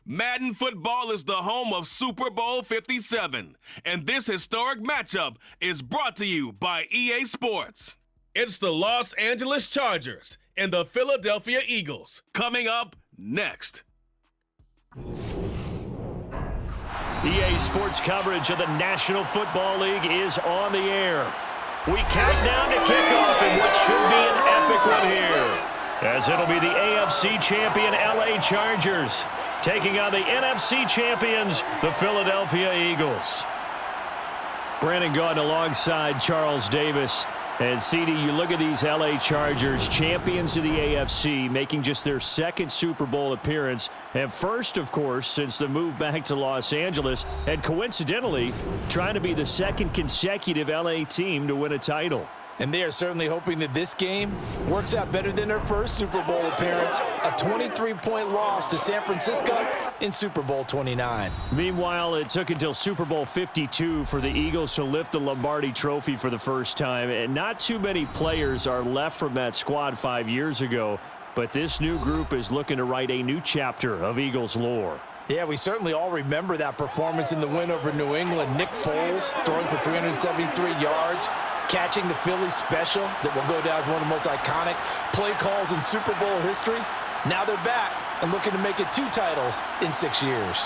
Madden football is the home of Super Bowl 57, and this historic matchup is brought to you by EA Sports. It's the Los Angeles Chargers and the Philadelphia Eagles coming up next. EA Sports coverage of the National Football League is on the air. We count down to kickoff in what should be an epic one here, as it'll be the AFC champion LA Chargers taking on the NFC champions, the Philadelphia Eagles. Brandon Gaudin alongside Charles Davis. And, CD, you look at these L.A. Chargers, champions of the AFC, making just their second Super Bowl appearance. And first, of course, since the move back to Los Angeles. And coincidentally, trying to be the second consecutive L.A. team to win a title. And they are certainly hoping that this game works out better than their first Super Bowl appearance, a 23-point loss to San Francisco in Super Bowl 29. Meanwhile, it took until Super Bowl 52 for the Eagles to lift the Lombardi Trophy for the first time. And not too many players are left from that squad 5 years ago, but this new group is looking to write a new chapter of Eagles lore. Yeah, we certainly all remember that performance in the win over New England. Nick Foles throwing for 373 yards. Catching the Philly special that will go down as one of the most iconic play calls in Super Bowl history. Now they're back and looking to make it 2 titles in 6 years.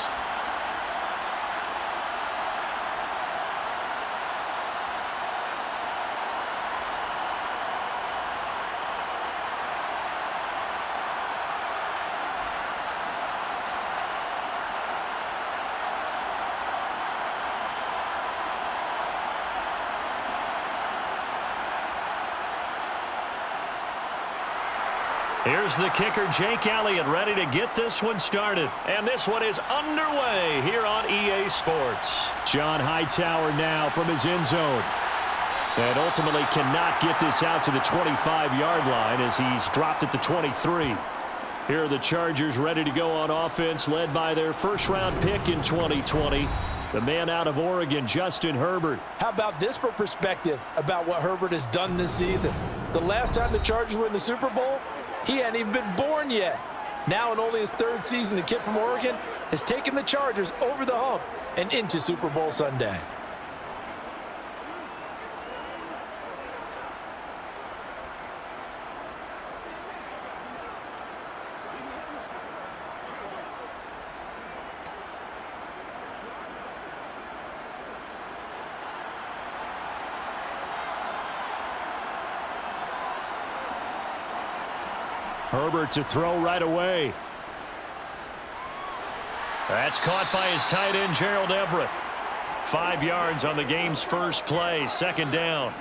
Here's the kicker, Jake Elliott, ready to get this one started. And this one is underway here on EA Sports. John Hightower now from his end zone. And ultimately cannot get this out to the 25-yard line as he's dropped at the 23. Here are the Chargers ready to go on offense, led by their first-round pick in 2020. The man out of Oregon, Justin Herbert. How about this for perspective about what Herbert has done this season? The last time the Chargers were in the Super Bowl, he hadn't even been born yet. Now in only his 3rd season, the kid from Oregon has taken the Chargers over the hump and into Super Bowl Sunday. Herbert to throw right away. That's caught by his tight end, Gerald Everett. 5 yards on the game's first play, 2nd down.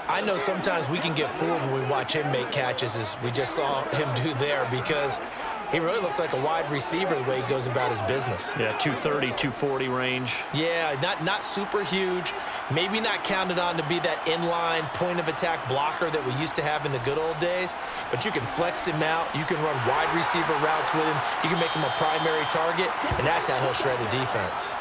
I know sometimes we can get fooled when we watch him make catches, as we just saw him do there, because he really looks like a wide receiver the way he goes about his business. Yeah, 230, 240 range. Yeah, not super huge. Maybe not counted on to be that inline point-of-attack blocker that we used to have in the good old days. But you can flex him out. You can run wide receiver routes with him. You can make him a primary target, and that's how he'll shred the defense.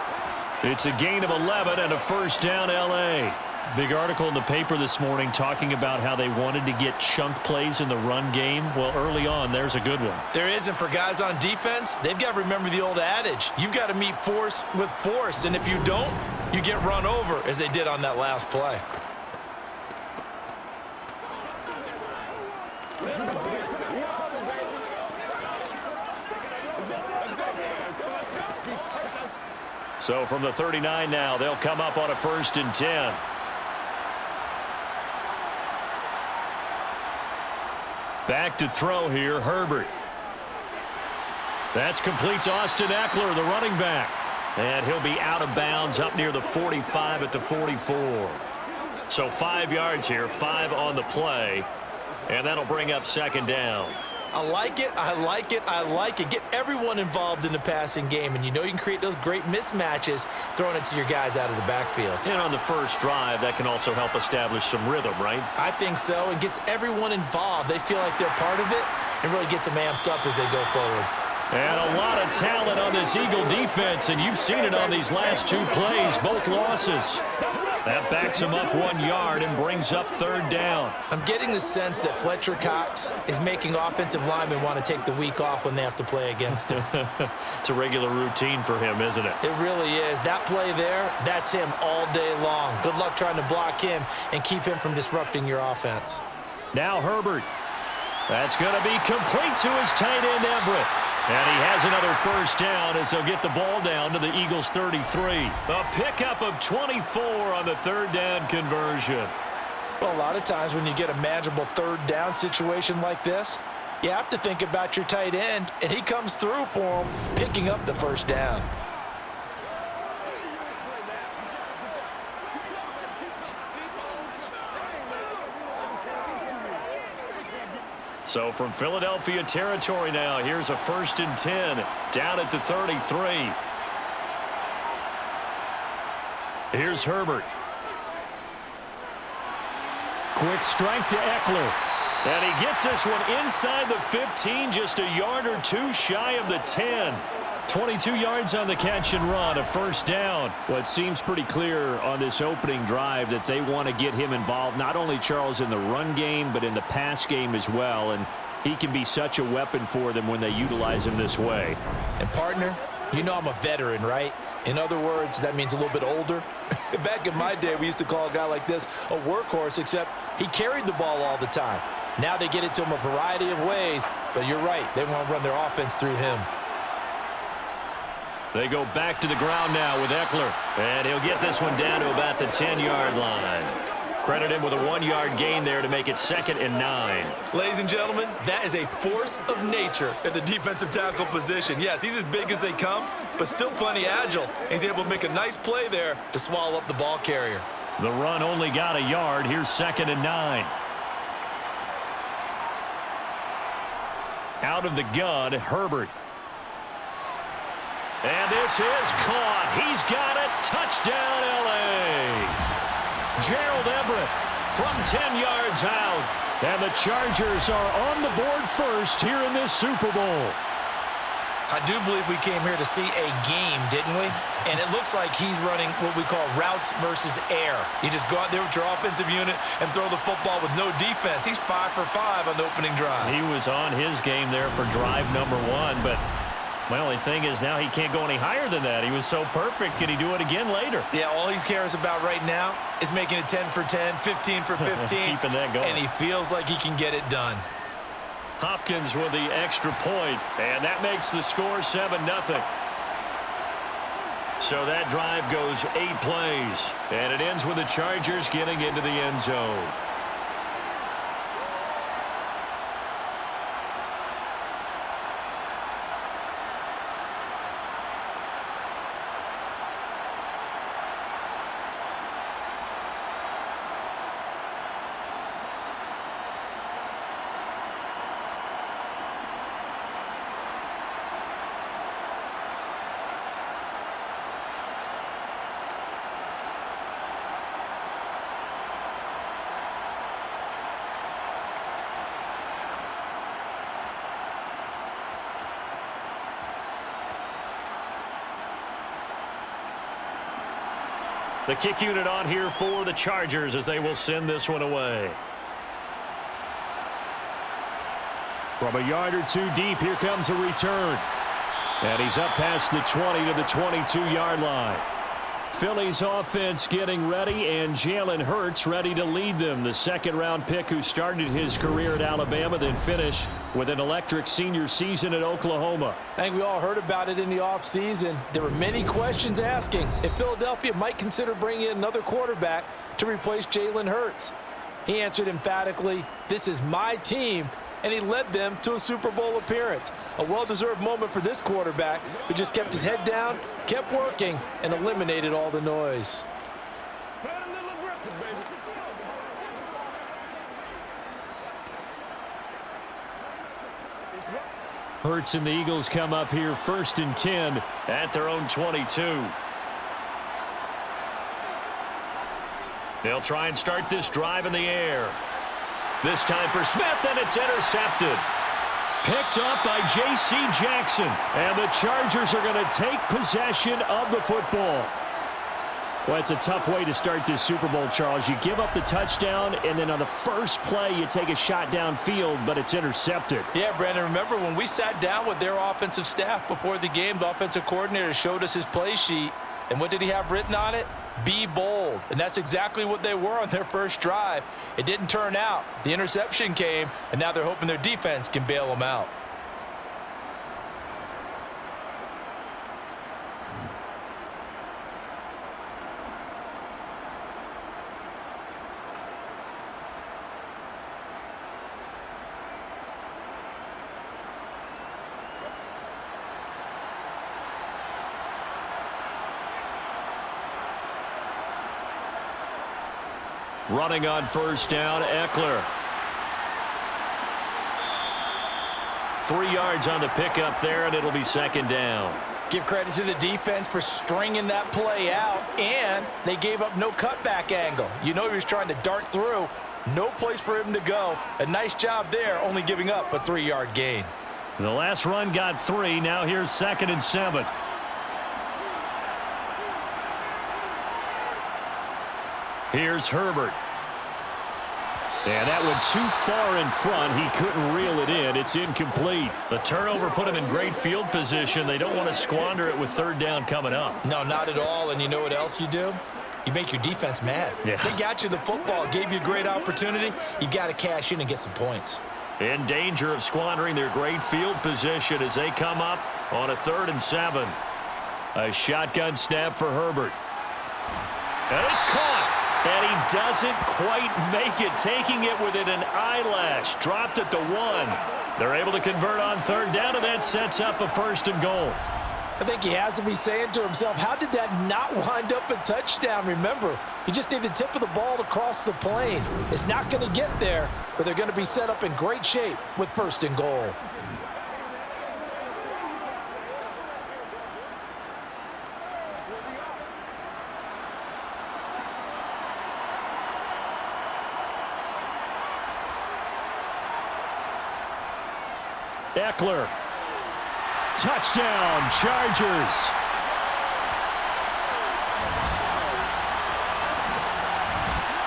It's a gain of 11 and a 1st down, L.A. Big article in the paper this morning talking about how they wanted to get chunk plays in the run game. Well, early on, there's a good one. There is, and for guys on defense, they've got to remember the old adage. You've got to meet force with force, and if you don't, you get run over, as they did on that last play. So from the 39 now, they'll come up on a 1st and 10. Back to throw here, Herbert. That's complete to Austin Eckler, the running back. And he'll be out of bounds up near the 45 at the 44. So 5 yards here, 5 on the play. And that'll bring up 2nd down. I like it, I like it, I like it. Get everyone involved in the passing game, and you know you can create those great mismatches throwing it to your guys out of the backfield. And on the first drive, that can also help establish some rhythm, right? I think so, and gets everyone involved. They feel like they're part of it and really gets them amped up as they go forward. And a lot of talent on this Eagle defense, and you've seen it on these last 2 plays, both losses. That backs him up 1 yard and brings up third down. I'm getting the sense that Fletcher Cox is making offensive linemen want to take the week off when they have to play against him. It's a regular routine for him, isn't it? It really is. That play there, that's him all day long. Good luck trying to block him and keep him from disrupting your offense. Now Herbert. That's going to be complete to his tight end, Everett. And he has another first down as they'll get the ball down to the Eagles' 33. A pickup of 24 on the third down conversion. Well, a lot of times when you get a manageable third down situation like this, you have to think about your tight end, and he comes through for him, picking up the first down. So from Philadelphia territory now, here's a 1st and 10 down at the 33. Here's Herbert. Quick strike to Eckler. And he gets this one inside the 15, just a yard or two shy of the 10. 22 yards on the catch and run, a first down. Well, it seems pretty clear on this opening drive that they want to get him involved, not only, Charles, in the run game, but in the pass game as well. And he can be such a weapon for them when they utilize him this way. And, partner, you know I'm a veteran, right? In other words, that means a little bit older. Back in my day, we used to call a guy like this a workhorse, except he carried the ball all the time. Now they get it to him a variety of ways, but you're right. They want to run their offense through him. They go back to the ground now with Eckler. And he'll get this one down to about the 10-yard line. Credit him with a 1-yard gain there to make it 2nd and 9. Ladies and gentlemen, that is a force of nature at the defensive tackle position. Yes, he's as big as they come, but still plenty agile. He's able to make a nice play there to swallow up the ball carrier. The run only got a yard. Here's 2nd and 9. Out of the gun, Herbert. And this is caught. He's got it. Touchdown, L.A. Gerald Everett from 10 yards out. And the Chargers are on the board first here in this Super Bowl. I do believe we came here to see a game, didn't we? And it looks like he's running what we call routes versus air. You just go out there with your offensive unit and throw the football with no defense. He's 5 for 5 on the opening drive. He was on his game there for drive number 1, but my only thing is now he can't go any higher than that. He was so perfect. Can he do it again later? Yeah, all he cares about right now is making it 10 for 10, 15 for 15. Keeping that going. And he feels like he can get it done. Hopkins with the extra point, and that makes the score 7-0. So that drive goes 8 plays, and it ends with the Chargers getting into the end zone. The kick unit on here for the Chargers as they will send this one away. From a yard or two deep, here comes a return. And he's up past the 20 to the 22-yard line. Philly's offense getting ready, and Jalen Hurts ready to lead them. The second-round pick who started his career at Alabama, then finished with an electric senior season at Oklahoma. I think we all heard about it in the offseason. There were many questions asking if Philadelphia might consider bringing in another quarterback to replace Jalen Hurts. He answered emphatically, "This is my team," and he led them to a Super Bowl appearance. A well-deserved moment for this quarterback who just kept his head down, kept working, and eliminated all the noise. Hurts and the Eagles come up here 1st and 10 at their own 22. They'll try and start this drive in the air. This time for Smith, and it's intercepted. Picked up by J.C. Jackson. And the Chargers are going to take possession of the football. Well, it's a tough way to start this Super Bowl, Charles. You give up the touchdown, and then on the first play, you take a shot downfield, but it's intercepted. Yeah, Brandon, remember when we sat down with their offensive staff before the game, the offensive coordinator showed us his play sheet, and what did he have written on it? Be bold. And that's exactly what they were on their first drive. It didn't turn out. The interception came, and now they're hoping their defense can bail them out. Running on first down, Eckler. 3 yards on the pickup there, and it'll be second down. Give credit to the defense for stringing that play out, and they gave up no cutback angle. You know he was trying to dart through. No place for him to go. A nice job there, only giving up a 3-yard gain. The last run got 3. Now here's 2nd and 7. Here's Herbert. And that went too far in front. He couldn't reel it in. It's incomplete. The turnover put him in great field position. They don't want to squander it with 3rd down coming up. No, not at all. And you know what else you do? You make your defense mad. Yeah. They got you the football, gave you a great opportunity. You got to cash in and get some points. In danger of squandering their great field position as they come up on a 3rd and 7. A shotgun snap for Herbert. And it's caught. And he doesn't quite make it, taking it within an eyelash. Dropped at the 1. They're able to convert on 3rd down, and that sets up a 1st and goal. I think he has to be saying to himself, how did that not wind up a touchdown? Remember, you just need the tip of the ball to cross the plane. It's not going to get there, but they're going to be set up in great shape with 1st and goal. Eckler. Touchdown, Chargers.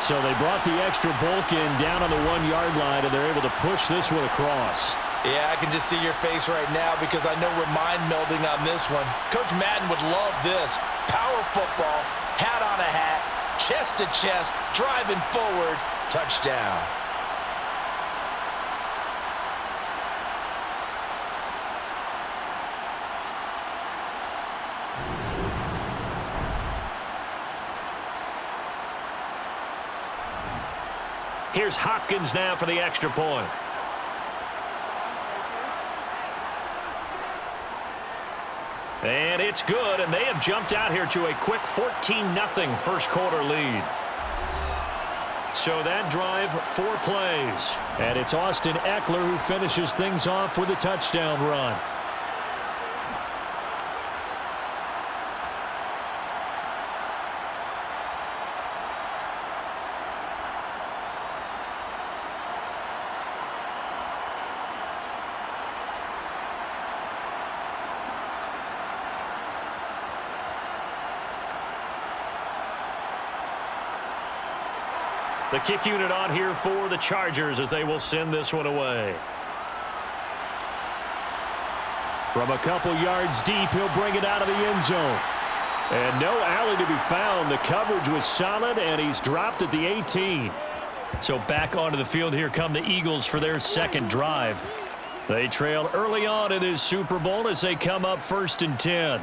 So they brought the extra bulk in down on the 1-yard line, and they're able to push this one across. Yeah, I can just see your face right now because I know we're mind melding on this one. Coach Madden would love this. Power football, hat on a hat, chest to chest, driving forward, touchdown. Here's Hopkins now for the extra point. And it's good, and they have jumped out here to a quick 14-0 first quarter lead. So that drive, 4 plays. And it's Austin Eckler who finishes things off with a touchdown run. The kick unit on here for the Chargers as they will send this one away. From a couple yards deep, he'll bring it out of the end zone. And no alley to be found. The coverage was solid, and he's dropped at the 18. So back onto the field, here come the Eagles for their 2nd drive. They trail early on in this Super Bowl as they come up 1st and 10.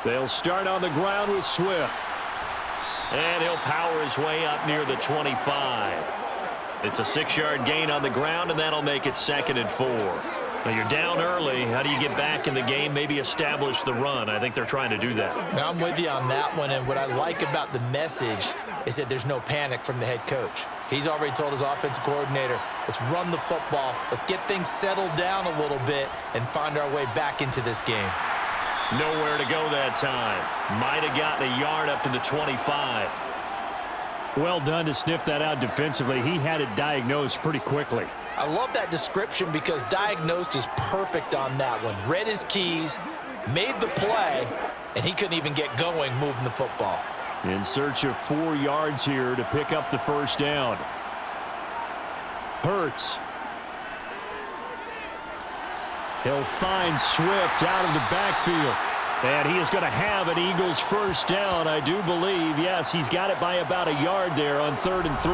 They'll start on the ground with Swift. And he'll power his way up near the 25. It's a 6-yard gain on the ground, and that'll make it 2nd and 4. Now you're down early. How do you get back in the game? Maybe establish the run. I think they're trying to do that. Now I'm with you on that one, and what I like about the message is that there's no panic from the head coach. He's already told his offensive coordinator, let's run the football, let's get things settled down a little bit and find our way back into this game. Nowhere to go that time. Might have gotten a yard up to the 25. Well done to sniff that out defensively. He had it diagnosed pretty quickly. I love that description because diagnosed is perfect on that one. Read his keys, made the play, and he couldn't even get going moving the football. In search of 4 yards here to pick up the first down. Hurts. He'll find Swift out of the backfield. And he is going to have an Eagles first down, I do believe. Yes, he's got it by about a yard there on 3rd and 3.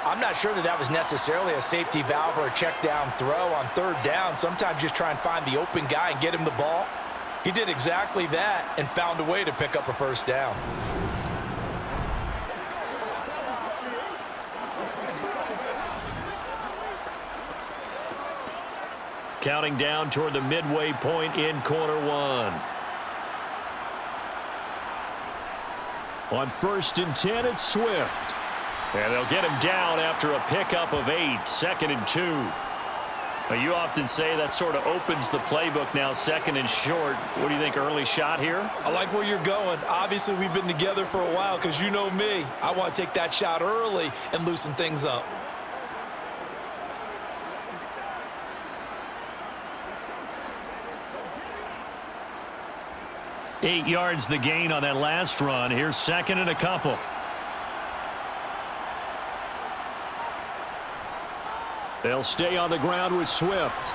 I'm not sure that that was necessarily a safety valve or a check down throw on 3rd down. Sometimes just try and find the open guy and get him the ball. He did exactly that and found a way to pick up a first down. Counting down toward the midway point in quarter 1. On 1st and 10, it's Swift. And they'll get him down after a pickup of 8, 2nd and 2. Well, you often say that sort of opens the playbook now, 2nd and short. What do you think, early shot here? I like where you're going. Obviously, we've been together for a while because you know me. I want to take that shot early and loosen things up. Eight yards the gain on that last run. Here's 2nd and a couple. They'll stay on the ground with Swift.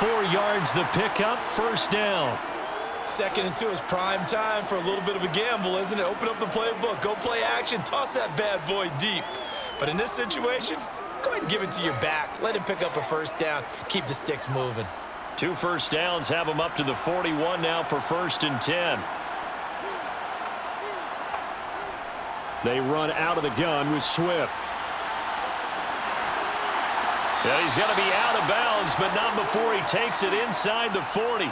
4 yards the pickup, first down. 2nd and 2 is prime time for a little bit of a gamble, isn't it? Open up the playbook, go play action, toss that bad boy deep. But in this situation, go ahead and give it to your back. Let him pick up a first down. Keep the sticks moving. 2 first downs have him up to the 41 now for 1st and 10. They run out of the gun with Swift. Yeah, he's going to be out of bounds, but not before he takes it inside the 40.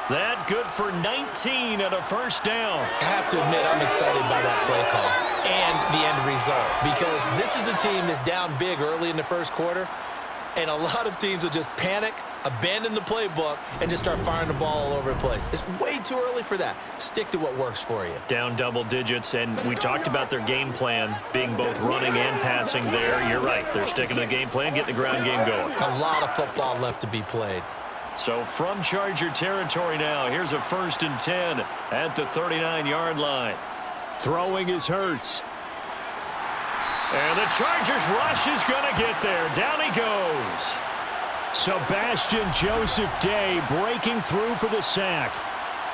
That good for 19 and a first down. I have to admit, I'm excited by that play call and the end result because this is a team that's down big early in the first quarter, and a lot of teams will just panic, abandon the playbook, and just start firing the ball all over the place. It's way too early for that. Stick to what works for you. Down double digits, and we talked about their game plan being both running and passing there. You're right. They're sticking to the game plan, getting the ground game going. A lot of football left to be played. So from Charger territory now, here's a 1st and 10 at the 39-yard line. Throwing is Hurts. And the Chargers rush is going to get there. Down he goes. Sebastian Joseph Day breaking through for the sack.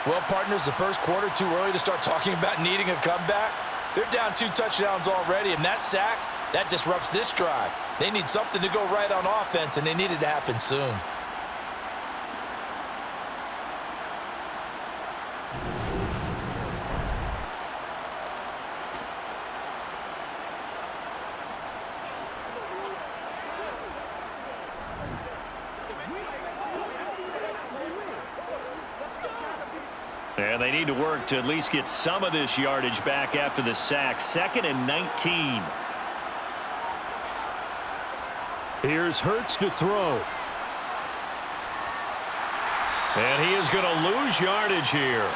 Well, partners, the first quarter too early to start talking about needing a comeback. They're down 2 touchdowns already, and that sack, that disrupts this drive. They need something to go right on offense, and they need it to happen soon. And they need to work to at least get some of this yardage back after the sack. 2nd and 19. Here's Hurts to throw. And he is going to lose yardage here.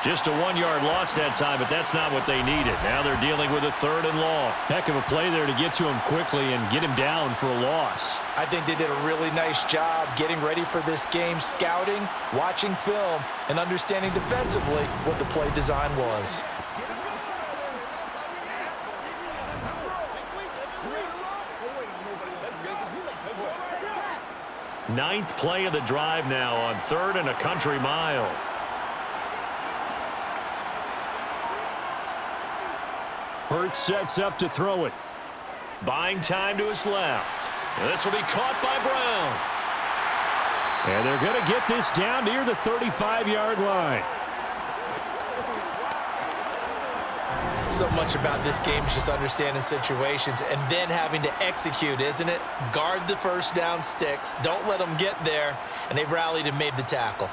Just a 1-yard loss that time, but that's not what they needed. Now they're dealing with a 3rd and long. Heck of a play there to get to him quickly and get him down for a loss. I think they did a really nice job getting ready for this game, scouting, watching film, and understanding defensively what the play design was. Ninth play of the drive now on 3rd and a country mile. Hurts sets up to throw it. Buying time to his left. And this will be caught by Brown. And they're going to get this down near the 35-yard line. So much about this game is just understanding situations and then having to execute, isn't it? Guard the first down sticks. Don't let them get there. And they rallied and made the tackle.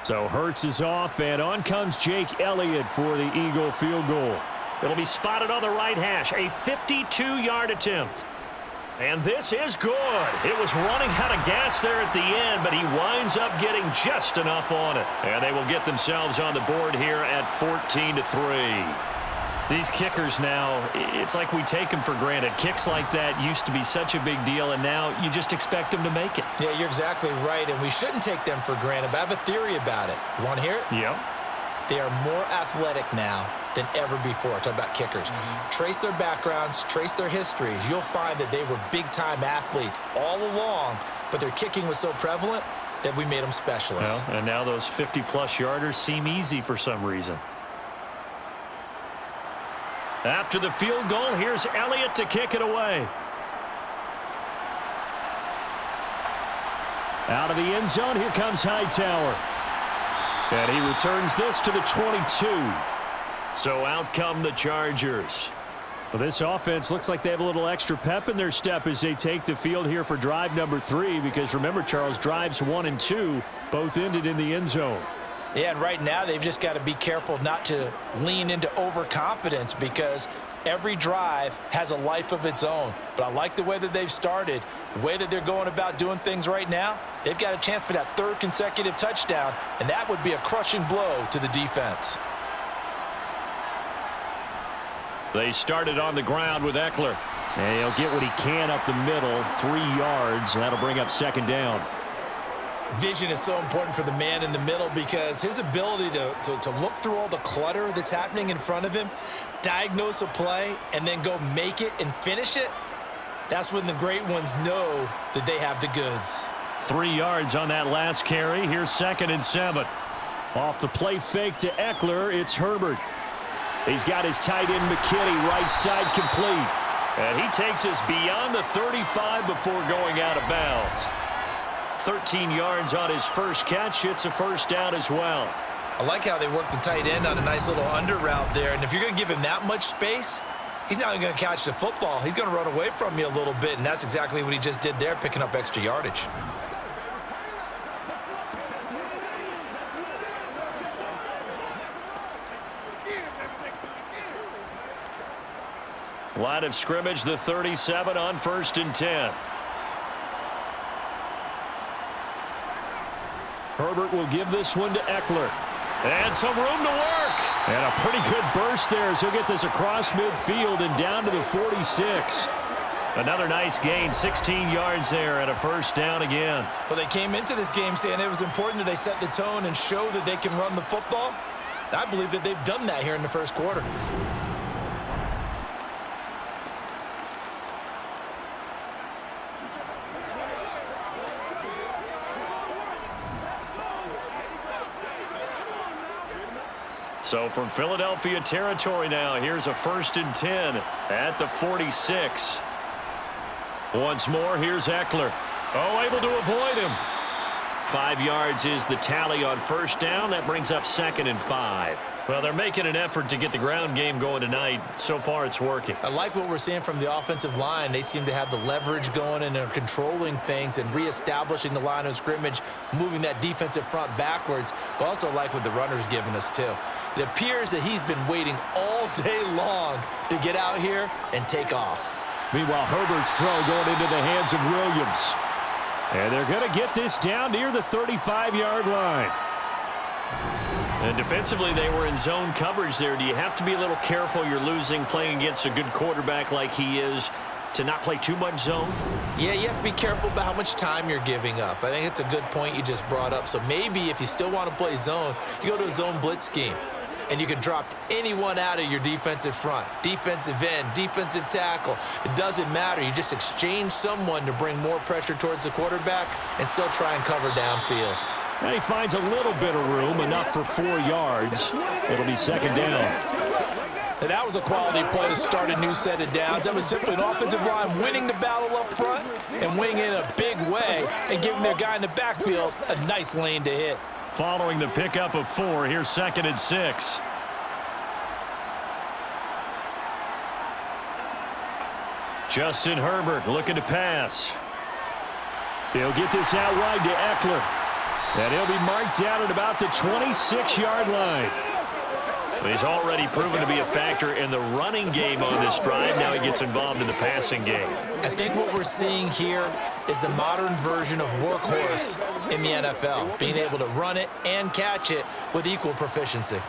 So Hurts is off, and on comes Jake Elliott for the Eagle field goal. It'll be spotted on the right hash, a 52-yard attempt. And this is good. It was running out of gas there at the end, but he winds up getting just enough on it. And they will get themselves on the board here at 14-3. These kickers now, it's like we take them for granted. Kicks like that used to be such a big deal, and now you just expect them to make it. Yeah, you're exactly right, and we shouldn't take them for granted, but I have a theory about it. You want to hear it? Yep. They are more athletic now than ever before. Talk about kickers. Trace their backgrounds, trace their histories. You'll find that they were big-time athletes all along, but their kicking was so prevalent that we made them specialists. Well, and now those 50-plus yarders seem easy for some reason. After the field goal, here's Elliott to kick it away. Out of the end zone, here comes Hightower. And he returns this to the 22. So out come the Chargers. Well, this offense looks like they have a little extra pep in their step as they take the field here for drive number 3. Because remember, Charles, drives 1 and 2 both ended in the end zone. Yeah, and right now they've just got to be careful not to lean into overconfidence because every drive has a life of its own. But I like the way that they've started, the way that they're going about doing things right now. They've got a chance for that 3rd consecutive touchdown, and that would be a crushing blow to the defense. They started on the ground with Eckler. And he'll get what he can up the middle, 3 yards. That'll bring up 2nd down. Vision is so important for the man in the middle because his ability to look through all the clutter that's happening in front of him, diagnose a play, and then go make it and finish it, that's when the great ones know that they have the goods. 3 yards on that last carry. Here's 2nd and 7. Off the play fake to Eckler, it's Herbert. He's got his tight end McKinney right side complete. And he takes us beyond the 35 before going out of bounds. 13 yards on his first catch. It's a 1st down as well. I like how they work the tight end on a nice little under route there. And if you're going to give him that much space, he's not even going to catch the football. He's going to run away from you a little bit, and that's exactly what he just did there, picking up extra yardage. Line of scrimmage, the 37 on 1st and 10. Herbert will give this one to Eckler. And some room to work. And a pretty good burst there as he'll get this across midfield and down to the 46. Another nice gain, 16 yards there and a 1st down again. Well, they came into this game saying it was important that they set the tone and show that they can run the football. And I believe that they've done that here in the 1st quarter. So from Philadelphia territory now, here's a 1st and 10 at the 46. Once more, here's Eckler. Oh, able to avoid him. 5 yards is the tally on 1st down. That brings up 2nd and 5. Well, they're making an effort to get the ground game going tonight. So far, it's working. I like what we're seeing from the offensive line. They seem to have the leverage going and they're controlling things and reestablishing the line of scrimmage, moving that defensive front backwards, but also like what the runner's giving us too. It appears that he's been waiting all day long to get out here and take off. Meanwhile, Herbert's throw going into the hands of Williams. And they're going to get this down near the 35-yard line. And defensively, they were in zone coverage there. Do you have to be a little careful? You're losing playing against a good quarterback like he is to not play too much zone? Yeah, you have to be careful about how much time you're giving up. I think it's a good point you just brought up. So maybe if you still want to play zone, you go to a zone blitz scheme. And you can drop anyone out of your defensive front, defensive end, defensive tackle. It doesn't matter. You just exchange someone to bring more pressure towards the quarterback and still try and cover downfield. And he finds a little bit of room, enough for 4 yards. It'll be 2nd down. And that was a quality play to start a new set of downs. That was simply an offensive line winning the battle up front and winning in a big way and giving their guy in the backfield a nice lane to hit. Following the pickup of 4, here's 2nd and 6. Justin Herbert looking to pass. He'll get this out wide to Eckler. And he'll be marked down at about the 26-yard line. He's already proven to be a factor in the running game on this drive. Now he gets involved in the passing game. I think what we're seeing here is the modern version of workhorse in the NFL, being able to run it and catch it with equal proficiency.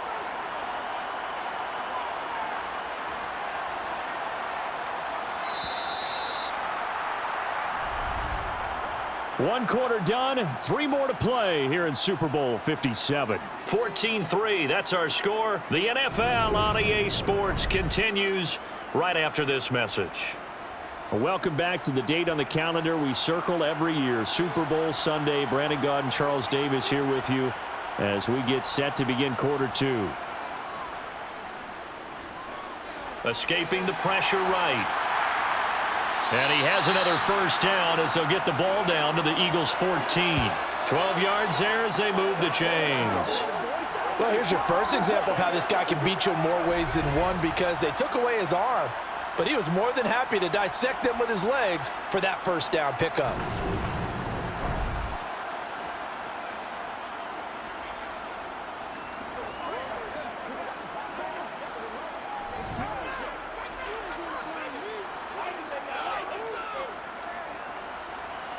One quarter done, 3 more to play here in Super Bowl 57. 14-3, that's our score. The NFL on EA Sports continues right after this message. Welcome back to the date on the calendar we circle every year. Super Bowl Sunday. Brandon Gaud and Charles Davis here with you as we get set to begin quarter 2. Escaping the pressure right. And he has another first down as they'll get the ball down to the Eagles' 14. 12 yards there as they move the chains. Well, here's your first example of how this guy can beat you in more ways than one, because they took away his arm, but he was more than happy to dissect them with his legs for that first down pickup.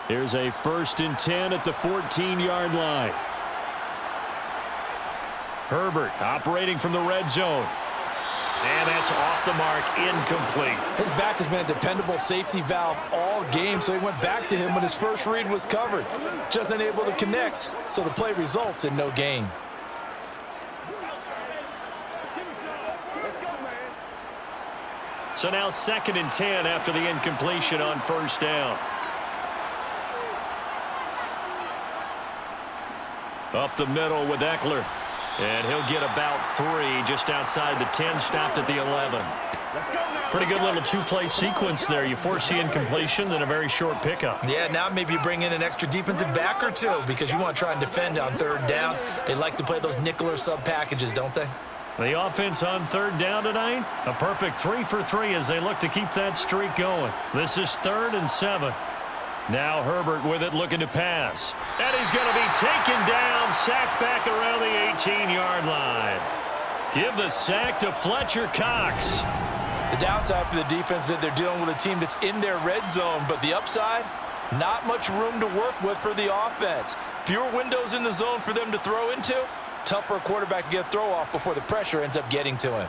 Here's a 1st and 10 at the 14-yard line. Herbert operating from the red zone. And that's off the mark, incomplete. His back has been a dependable safety valve all game, so he went back to him when his first read was covered. Just unable to connect, so the play results in no gain. So now 2nd and 10 after the incompletion on first down. Up the middle with Eckler. And he'll get about 3 just outside the 10, stopped at the 11. Pretty good little 2-play sequence there. You force the incompletion, then a very short pickup. Yeah, now maybe you bring in an extra defensive back or 2 because you want to try and defend on 3rd down. They like to play those nickel or sub packages, don't they? The offense on 3rd down tonight, a perfect 3 for 3 as they look to keep that streak going. This is 3rd and 7. Now Herbert with it, looking to pass. And he's going to be taken down, sacked back around the 18-yard line. Give the sack to Fletcher Cox. The downside for the defense is that they're dealing with a team that's in their red zone, but the upside, not much room to work with for the offense. Fewer windows in the zone for them to throw into. Tough for a quarterback to get a throw off before the pressure ends up getting to him.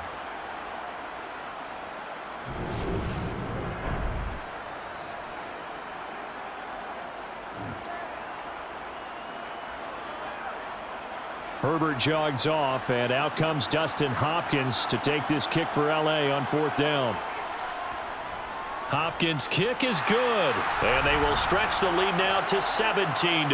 Herbert jogs off, and out comes Dustin Hopkins to take this kick for L.A. on 4th down. Hopkins' kick is good, and they will stretch the lead now to 17-3.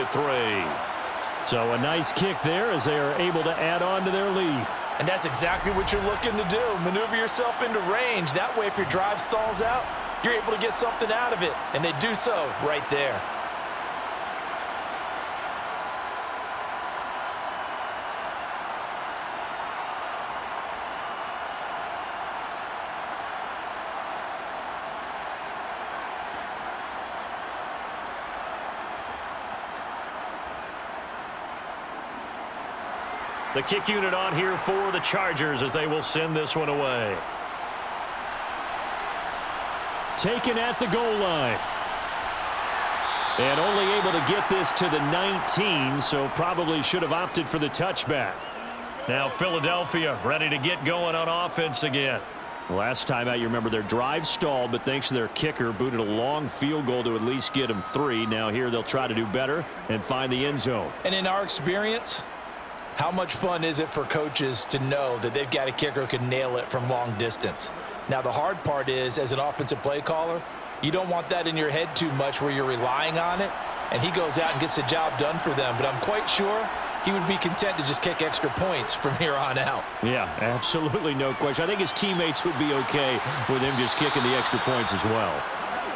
So a nice kick there as they are able to add on to their lead. And that's exactly what you're looking to do. Maneuver yourself into range. That way, if your drive stalls out, you're able to get something out of it. And they do so right there. The kick unit on here for the Chargers as they will send this one away. Taken at the goal line. And only able to get this to the 19, so probably should have opted for the touchback. Now Philadelphia ready to get going on offense again. Last time out, you remember their drive stalled, but thanks to their kicker, booted a long field goal to at least get them 3. Now here they'll try to do better and find the end zone. And in our experience, how much fun is it for coaches to know that they've got a kicker who can nail it from long distance? Now, the hard part is, as an offensive play caller, you don't want that in your head too much where you're relying on it, and he goes out and gets the job done for them. But I'm quite sure he would be content to just kick extra points from here on out. Yeah, absolutely no question. I think his teammates would be okay with him just kicking the extra points as well.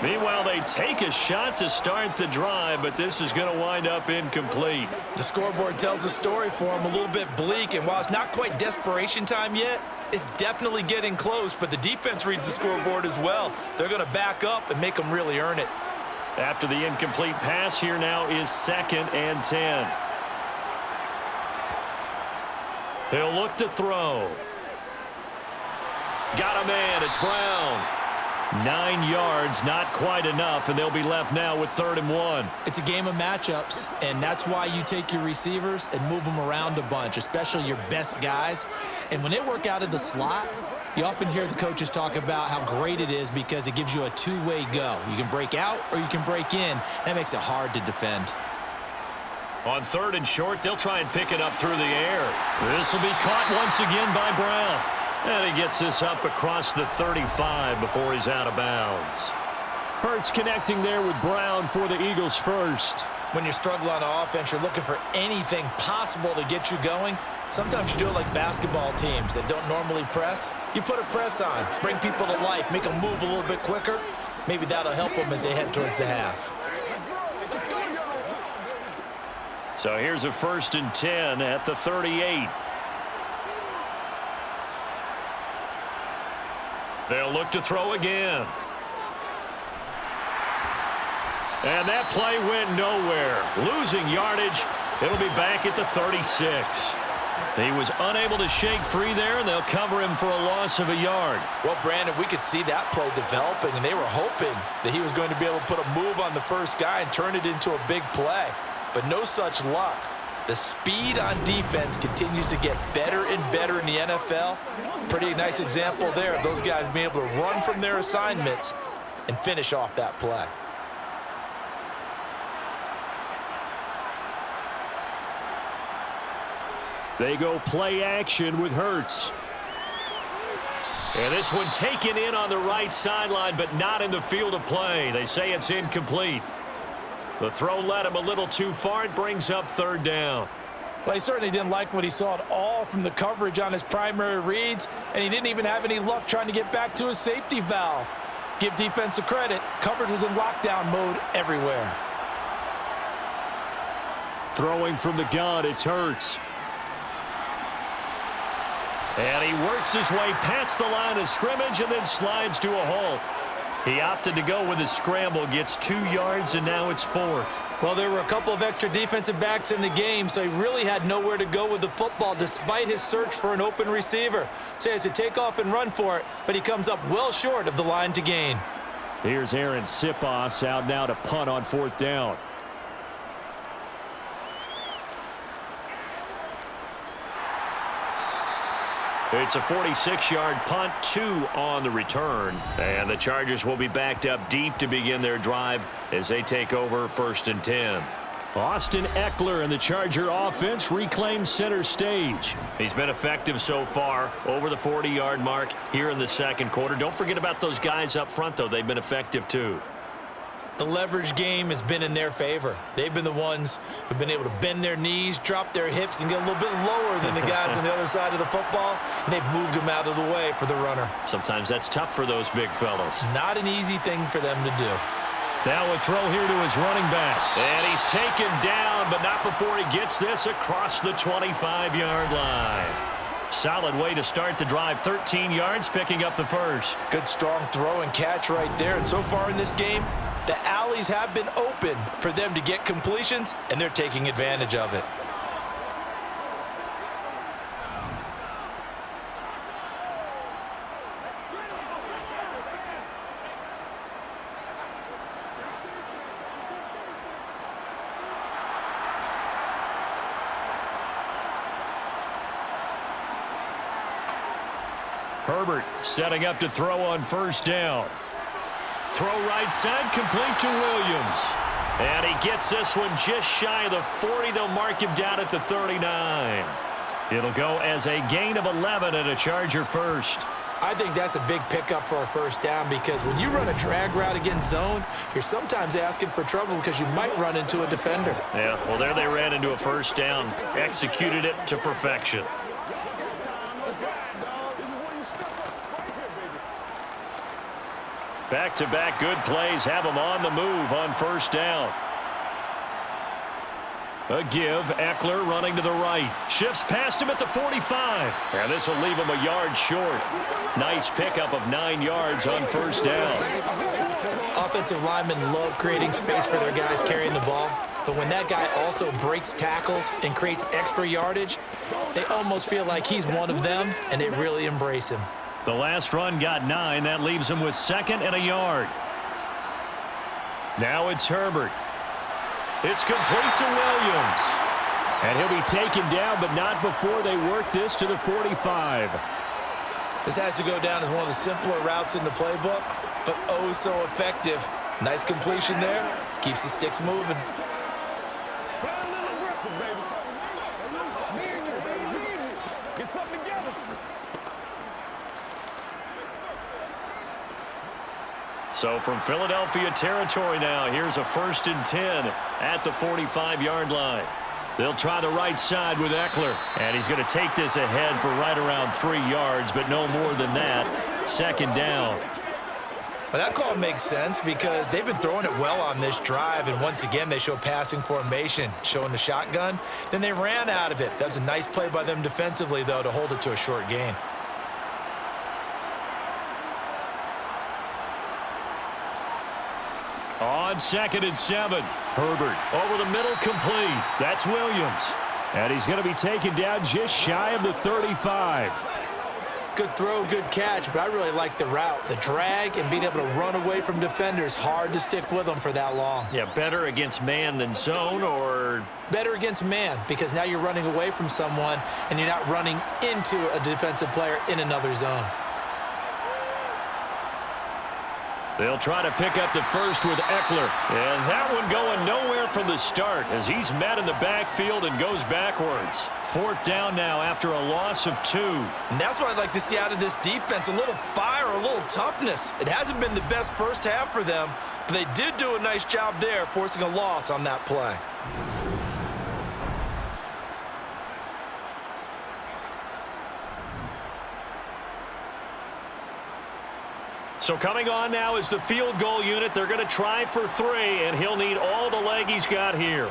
Meanwhile, they take a shot to start the drive, but this is going to wind up incomplete. The scoreboard tells a story for him, a little bit bleak, and while it's not quite desperation time yet, it's definitely getting close, but the defense reads the scoreboard as well. They're going to back up and make them really earn it. After the incomplete pass, here now is 2nd and 10. He'll look to throw. Got a man. It's Brown. 9 yards, not quite enough, and they'll be left now with 3rd and 1. It's a game of matchups, and that's why you take your receivers and move them around a bunch, especially your best guys. And when they work out of the slot, you often hear the coaches talk about how great it is because it gives you a two-way go. You can break out or you can break in. That makes it hard to defend. On 3rd and short, they'll try and pick it up through the air. This will be caught once again by Brown. And he gets this up across the 35 before he's out of bounds. Hurts connecting there with Brown for the Eagles first. When you struggle on offense, you're looking for anything possible to get you going. Sometimes you do it like basketball teams that don't normally press. You put a press on, bring people to life, make them move a little bit quicker. Maybe that'll help them as they head towards the half. So here's a 1st and 10 at the 38. They'll look to throw again. And that play went nowhere. Losing yardage. It'll be back at the 36. He was unable to shake free there, and they'll cover him for a loss of a yard. Well, Brandon, we could see that play developing, and they were hoping that he was going to be able to put a move on the first guy and turn it into a big play. But no such luck. The speed on defense continues to get better and better in the NFL. Pretty nice example there of those guys being able to run from their assignments and finish off that play. They go play action with Hurts. And this one taken in on the right sideline, but not in the field of play. They say it's incomplete. The throw led him a little too far. It brings up 3rd down. Well, he certainly didn't like what he saw at all from the coverage on his primary reads, and he didn't even have any luck trying to get back to his safety valve. Give defense a credit. Coverage was in lockdown mode everywhere. Throwing from the gun, it's Hurts. And he works his way past the line of scrimmage and then slides to a halt. He opted to go with his scramble, gets 2 yards, and now it's 4th. Well, there were a couple of extra defensive backs in the game, so he really had nowhere to go with the football despite his search for an open receiver. So he has to take off and run for it, but he comes up well short of the line to gain. Here's Aaron Sipos out now to punt on 4th down. It's a 46-yard punt, 2 on the return. And the Chargers will be backed up deep to begin their drive as they take over 1st and 10. Austin Eckler and the Charger offense reclaim center stage. He's been effective so far, over the 40-yard mark here in the 2nd quarter. Don't forget about those guys up front, though. They've been effective, too. The leverage game has been in their favor. They've been the ones who've been able to bend their knees, drop their hips, and get a little bit lower than the guys on the other side of the football, and they've moved them out of the way for the runner. Sometimes that's tough for those big fellas. Not an easy thing for them to do. Now a throw here to his running back. And he's taken down, but not before he gets this across the 25-yard line. Solid way to start the drive. 13 yards, picking up the 1st. Good, strong throw and catch right there. And so far in this game, the alleys have been open for them to get completions, and they're taking advantage of it. Herbert setting up to throw on 1st down. Throw right side, complete to Williams. And he gets this one just shy of the 40. They'll mark him down at the 39. It'll go as a gain of 11 and a Charger 1st. I think that's a big pickup for a 1st down because when you run a drag route against zone, you're sometimes asking for trouble because you might run into a defender. Yeah, well, there they ran into a 1st down. Executed it to perfection. Back-to-back good plays have him on the move on 1st down. A give, Eckler running to the right. Shifts past him at the 45. And this will leave him a yard short. Nice pickup of 9 yards on 1st down. Offensive linemen love creating space for their guys carrying the ball. But when that guy also breaks tackles and creates extra yardage, They almost feel like he's one of them, and they really embrace him. The last run got 9. That leaves him with 2nd and a yard. Now it's Herbert. It's complete to Williams. And he'll be taken down, but not before they work this to the 45. This has to go down as one of the simpler routes in the playbook, but oh so effective. Nice completion there. Keeps the sticks moving. Get something together. So from Philadelphia territory now, here's a 1st and 10 at the 45-yard line. They'll try the right side with Eckler, and he's going to take this ahead for right around 3 yards, but no more than that. 2nd down. Well, that call makes sense because they've been throwing it well on this drive, and once again they show passing formation, showing the shotgun. Then they ran out of it. That was a nice play by them defensively, though, to hold it to a short gain. On 2nd and 7. Herbert over the middle, complete. That's Williams. And he's going to be taken down just shy of the 35. Good throw, good catch, but I really like the route. The drag and being able to run away from defenders, hard to stick with them for that long. Yeah, better against man than zone, or? Better against man, because now you're running away from someone and you're not running into a defensive player in another zone. They'll try to pick up the first with Eckler. And that one going nowhere from the start as he's met in the backfield and goes backwards. 4th down now after a loss of 2. And that's what I'd like to see out of this defense, a little fire, a little toughness. It hasn't been the best first half for them, but they did do a nice job there, forcing a loss on that play. So coming on now is the field goal unit. They're going to try for 3, and he'll need all the leg he's got here.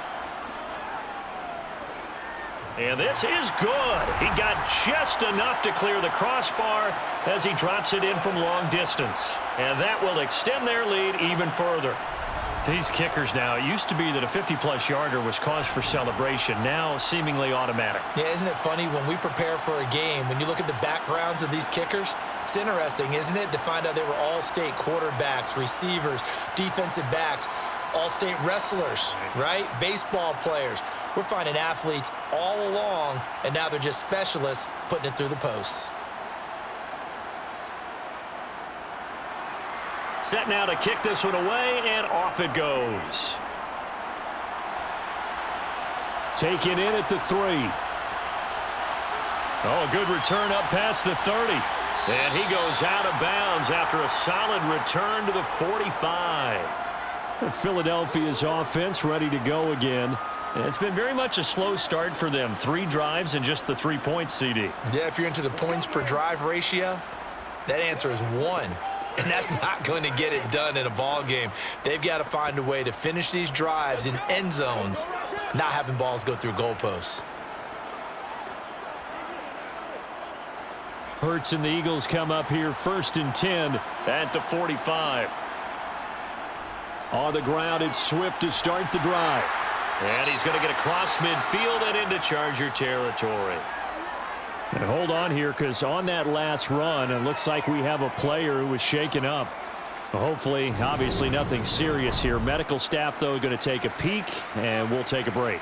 And this is good. He got just enough to clear the crossbar as he drops it in from long distance. And that will extend their lead even further. These kickers now, it used to be that a 50-plus yarder was cause for celebration. Now seemingly automatic. Yeah, isn't it funny when we prepare for a game, when you look at the backgrounds of these kickers, it's interesting, isn't it, to find out they were all-state quarterbacks, receivers, defensive backs, all-state wrestlers, right? Baseball players. We're finding athletes all along, and now they're just specialists putting it through the posts. Set now to kick this one away, and off it goes. Taken in at the 3. Oh, a good return up past the 30. And he goes out of bounds after a solid return to the 45. Philadelphia's offense ready to go again. It's been very much a slow start for them. 3 drives and just the 3 points, CD. Yeah, if you're into the points per drive ratio, that answer is 1. And that's not going to get it done in a ball game. They've got to find a way to finish these drives in end zones, not having balls go through goalposts. Hurts and the Eagles come up here 1st and 10 at the 45. On the ground, it's Swift to start the drive. And he's going to get across midfield and into Charger territory. And hold on here, because on that last run, it looks like we have a player who was shaken up. Hopefully, obviously nothing serious here. Medical staff, though, going to take a peek, and we'll take a break.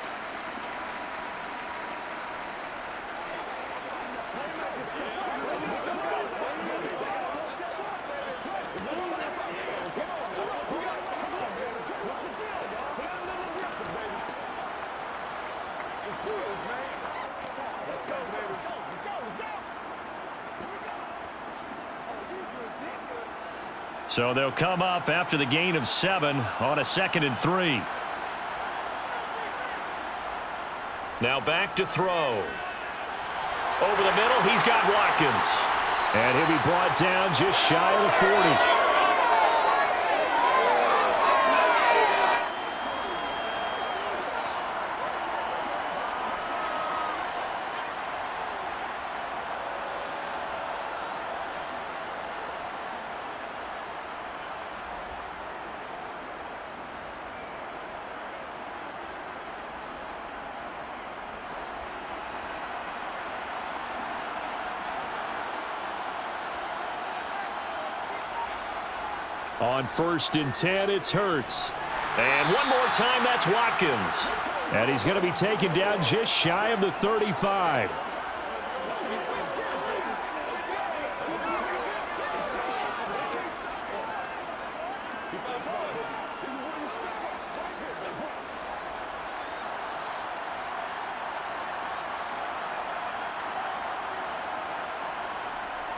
So they'll come up after the gain of 7 on a 2nd and 3. Now back to throw. Over the middle, he's got Watkins. And he'll be brought down just shy of the 40. On 1st and 10, it's Hurts. And one more time, that's Watkins. And he's going to be taken down just shy of the 35.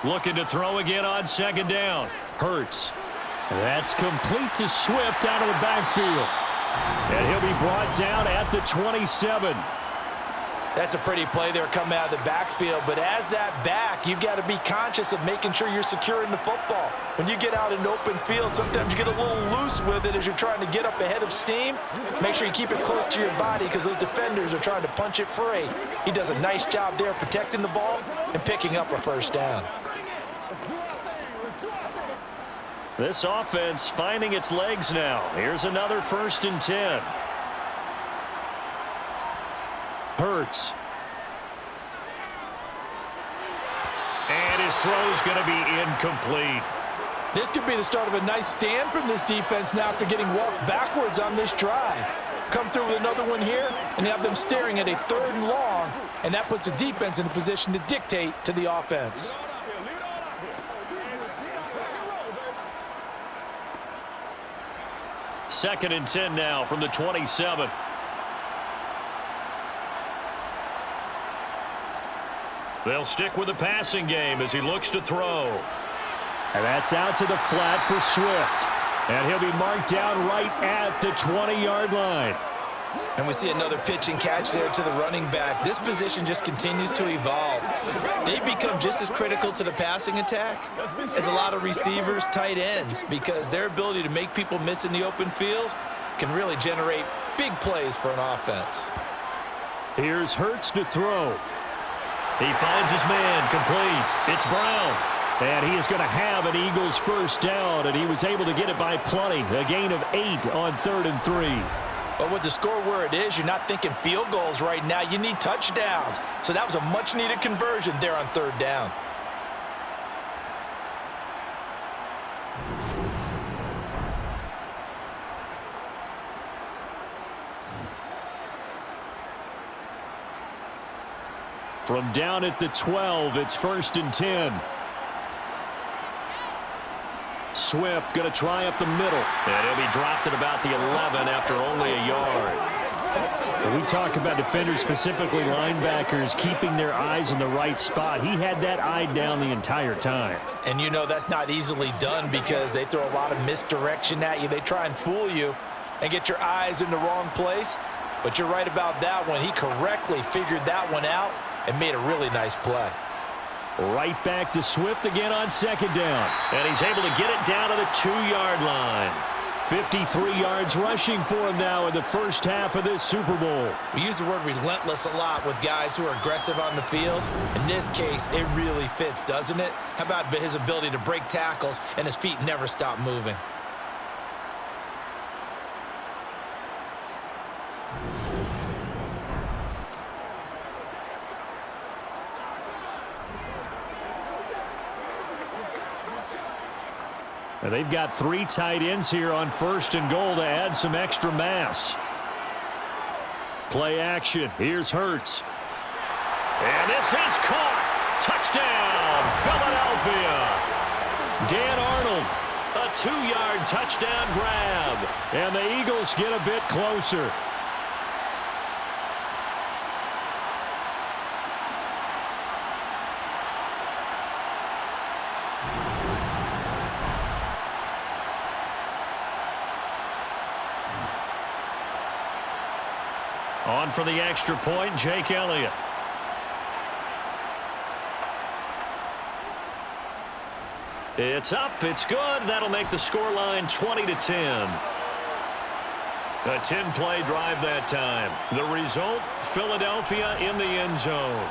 Looking to throw again on 2nd down. Hurts. That's complete to Swift out of the backfield. And he'll be brought down at the 27. That's a pretty play there coming out of the backfield, but as that back, you've got to be conscious of making sure you're securing the football. When you get out in open field, sometimes you get a little loose with it as you're trying to get up ahead of steam. Make sure you keep it close to your body because those defenders are trying to punch it free. He does a nice job there protecting the ball and picking up a 1st down. This offense finding its legs now. Here's another 1st and 10. Hurts. And his throw's going to be incomplete. This could be the start of a nice stand from this defense now after getting walked backwards on this drive. Come through with another one here and have them staring at a 3rd and long, and that puts the defense in a position to dictate to the offense. Second and 10 now from the 27. They'll stick with the passing game as he looks to throw. And that's out to the flat for Swift. And he'll be marked down right at the 20-yard line. And we see another pitch and catch there to the running back. This position just continues to evolve. They become just as critical to the passing attack as a lot of receivers, tight ends, because their ability to make people miss in the open field can really generate big plays for an offense. Here's Hurts to throw. He finds his man, complete. It's Brown. And he is going to have an Eagles 1st down, and he was able to get it by plenty. A gain of 8 on 3rd and 3. But with the score where it is, you're not thinking field goals right now. You need touchdowns. So that was a much-needed conversion there on 3rd down. From down at the 12, it's 1st and 10. Swift going to try up the middle. And he'll be dropped at about the 11 after only a yard. When we talk about defenders, specifically linebackers, keeping their eyes in the right spot, he had that eye down the entire time. And you know that's not easily done because they throw a lot of misdirection at you. They try and fool you and get your eyes in the wrong place. But you're right about that one. He correctly figured that one out and made a really nice play. Right back to Swift again on 2nd down. And he's able to get it down to the 2-yard line. 53 yards rushing for him now in the 1st half of this Super Bowl. We use the word relentless a lot with guys who are aggressive on the field. In this case, it really fits, doesn't it? How about his ability to break tackles and his feet never stop moving? And they've got 3 tight ends here on 1st and goal to add some extra mass. Play action. Here's Hurts. And this is caught. Touchdown, Philadelphia. Dan Arnold. A 2-yard touchdown grab. And the Eagles get a bit closer. On for the extra point, Jake Elliott. It's up, it's good. That'll make the scoreline 20-10. A 10-play drive that time. The result, Philadelphia in the end zone.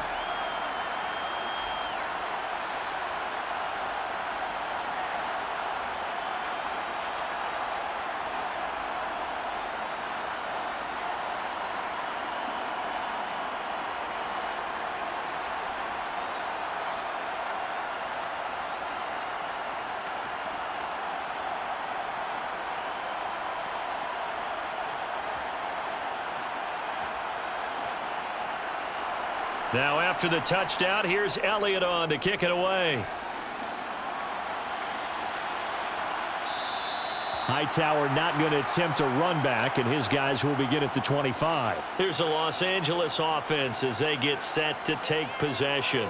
Now after the touchdown, here's Elliott on to kick it away. Hightower not going to attempt a run back, and his guys will begin at the 25. Here's the Los Angeles offense as they get set to take possession.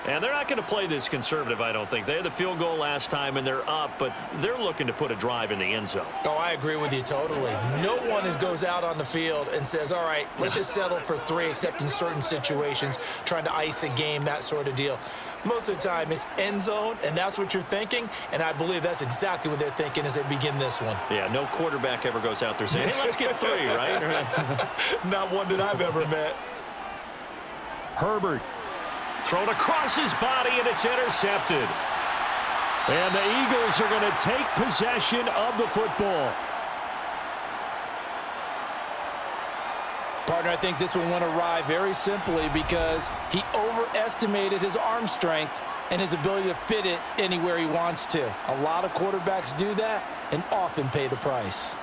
And they're not going to play this conservative, I don't think. They had the field goal last time, and they're up, but they're looking to put a drive in the end zone. Oh, I agree with you totally. No one goes out on the field and says, all right, let's just settle for 3, except in certain situations, trying to ice a game, that sort of deal. Most of the time, it's end zone, and that's what you're thinking, and I believe that's exactly what they're thinking as they begin this one. Yeah, no quarterback ever goes out there saying, hey, let's get 3, right? Not one that I've ever met. Herbert. Thrown across his body, and it's intercepted. And the Eagles are going to take possession of the football. Partner, I think this one went awry very simply because he overestimated his arm strength and his ability to fit it anywhere he wants to. A lot of quarterbacks do that and often pay the price.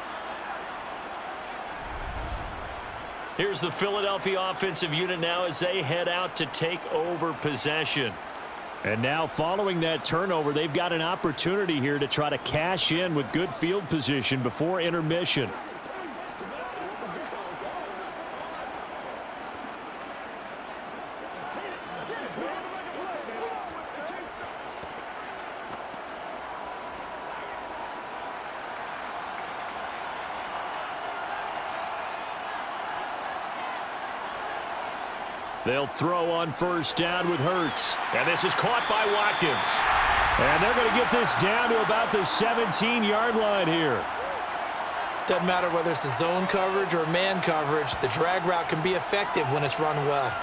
Here's the Philadelphia offensive unit now as they head out to take over possession. And now following that turnover, they've got an opportunity here to try to cash in with good field position before intermission. They'll throw on first down with Hurts. And this is caught by Watkins. And they're going to get this down to about the 17-yard line here. Doesn't matter whether it's a zone coverage or man coverage, the drag route can be effective when it's run well.